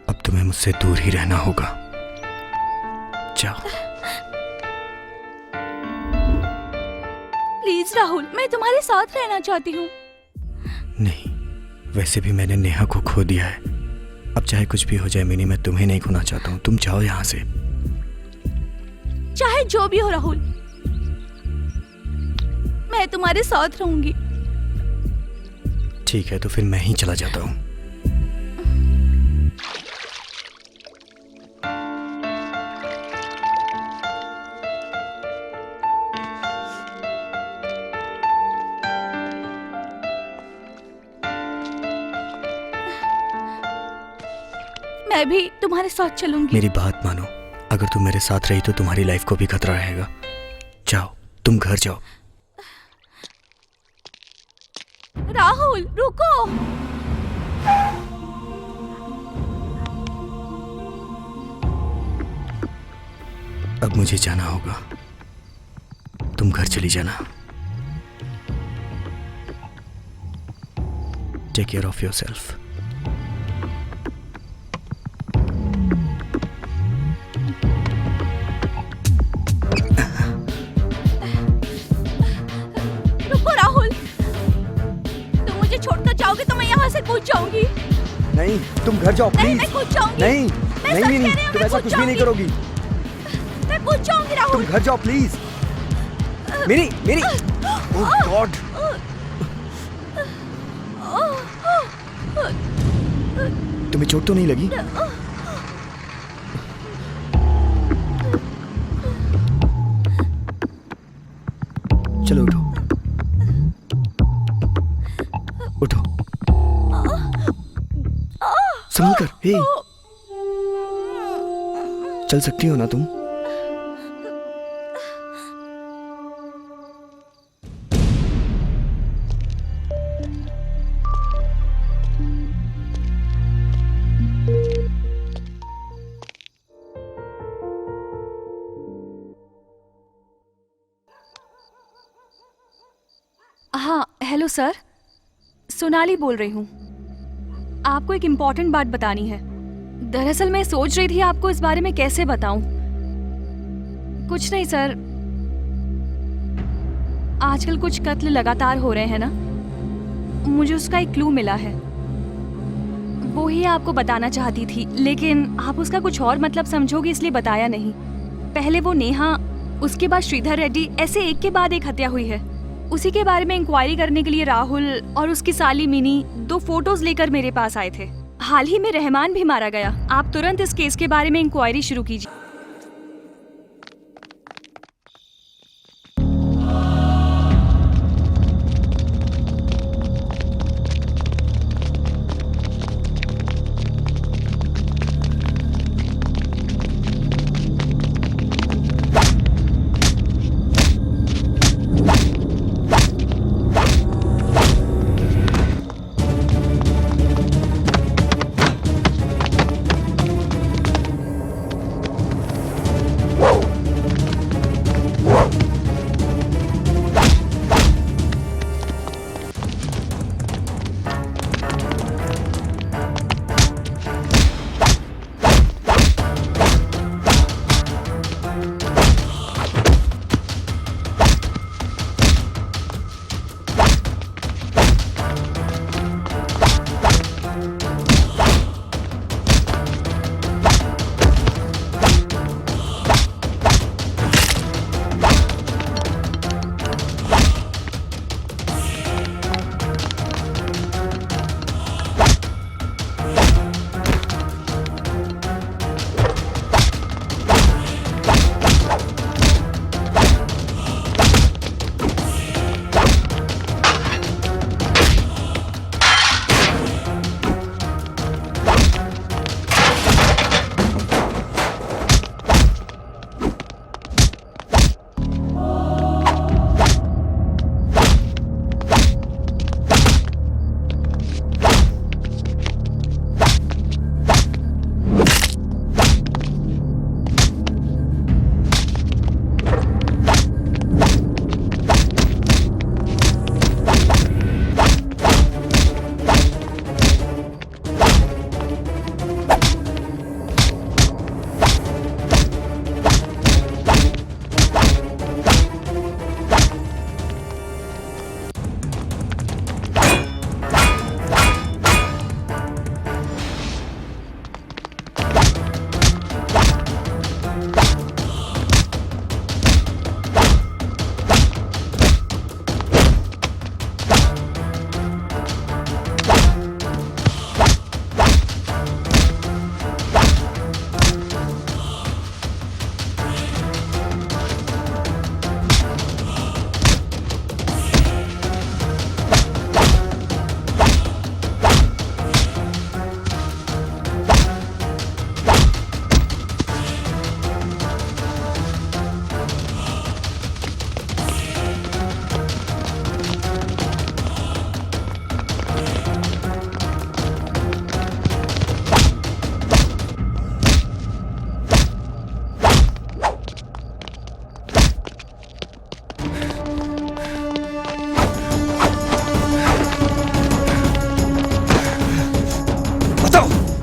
Speaker 1: अब तुम्हें मुझसे दूर ही रहना होगा। जाओ।
Speaker 6: प्लीज राहुल, मैं तुम्हारे साथ रहना चाहती हूँ।
Speaker 1: नहीं, वैसे भी मैंने नेहा को खो दिया है। अब चाहे कुछ भी हो जाए मिनी, मैं तुम्हें नहीं खोना चाहता हूँ। तुम जाओ यहाँ से।
Speaker 6: चाहे जो भी हो राहुल, मैं तुम्हारे साथ रहूंगी।
Speaker 1: ठीक है, तो फिर मैं ही चला जाता हूँ।
Speaker 6: मैं भी तुम्हारे साथ चलूंगी।
Speaker 1: मेरी बात मानो, अगर तुम मेरे साथ रही तो तुम्हारी लाइफ को भी खतरा रहेगा। जाओ, तुम घर जाओ।
Speaker 6: राहुल रुको।
Speaker 1: अब मुझे जाना होगा, तुम घर चली जाना। Take care of yourself.
Speaker 7: कूद जाऊंगी।
Speaker 1: नहीं, तुम घर जाओ
Speaker 7: नहीं,
Speaker 1: प्लीज।
Speaker 7: मैं कूद जाऊंगी।
Speaker 1: नहीं
Speaker 7: मैं
Speaker 1: नहीं
Speaker 7: सच
Speaker 1: मिनी,
Speaker 7: कह रही हूँ,
Speaker 1: तुम
Speaker 7: मैं
Speaker 1: ऐसा
Speaker 7: कूद
Speaker 1: कुछ भी नहीं
Speaker 7: जाऊंगी।
Speaker 1: करोगी।
Speaker 7: मैं कूद जाऊंगी
Speaker 1: तुम
Speaker 7: राहुल।
Speaker 1: घर जाओ please. Mini mini, oh God. तुम्हें चोट तो नहीं लगी? चलो उठो उठो, संभल कर। हे, चल सकती हो ना तुम?
Speaker 4: हाँ हेलो सर, सोनाली बोल रही हूँ। आपको एक इम्पोर्टेंट बात बतानी है। दरअसल मैं सोच रही थी आपको इस बारे में कैसे बताऊं। कुछ नहीं सर, आजकल कुछ कत्ल लगातार हो रहे हैं ना, मुझे उसका एक क्लू मिला है। वो ही आपको बताना चाहती थी, लेकिन आप उसका कुछ और मतलब समझोगे इसलिए बताया नहीं। पहले वो नेहा, उसके बाद श्रीधर रेड्डी, ऐसे एक के बाद एक हत्या हुई है। उसी के बारे में इंक्वायरी करने के लिए राहुल और उसकी साली मिनी 2 फोटोज लेकर मेरे पास आए थे। हाल ही में रहमान भी मारा गया। आप तुरंत इस केस के बारे में इंक्वायरी शुरू कीजिए।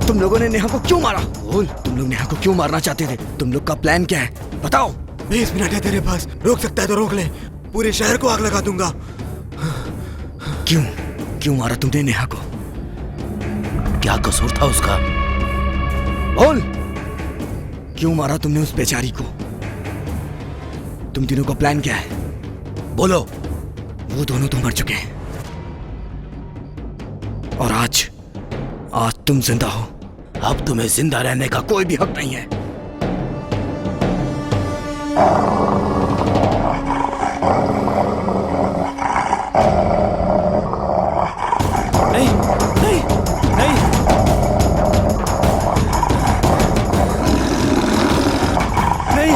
Speaker 1: तुम लोगों ने नेहा को क्यों मारा? बोल, तुम लोग नेहा को क्यों मारना चाहते थे? तुम लोग का प्लान क्या है? बताओ।
Speaker 9: 20 मिनट है तेरे पास, रोक सकता है तो रोक ले, पूरे शहर को आग लगा दूंगा।
Speaker 1: क्यों क्यों मारा तुमने नेहा को?
Speaker 3: क्या कसूर था उसका?
Speaker 1: बोल, क्यों मारा तुमने उस बेचारी को? तुम तीनों का प्लान क्या है? बोलो। वो दोनों तो मर चुके हैं और आज तुम जिंदा हो।
Speaker 3: अब तुम्हें जिंदा रहने का
Speaker 1: कोई भी हक नहीं है।
Speaker 3: नहीं नहीं नहीं
Speaker 1: नहीं।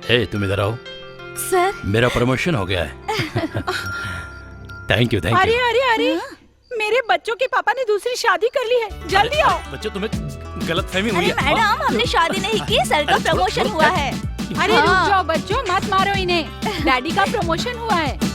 Speaker 3: हे, तुम इधर आओ।
Speaker 6: सर।
Speaker 3: मेरा प्रमोशन हो गया है। थैंक यू थैंक
Speaker 5: अरे
Speaker 3: यू।
Speaker 5: अरे अरे, मेरे बच्चों के पापा ने दूसरी शादी कर ली है, जल्दी आओ।
Speaker 3: बच्चों, तुम्हें गलतफहमी हुई
Speaker 6: अरे
Speaker 3: है।
Speaker 6: मैडम, हमने शादी नहीं की, सर का प्रमोशन हुआ है।
Speaker 5: अरे रुक जाओ बच्चों, मत मारो इन्हें। डैडी का प्रमोशन हुआ है।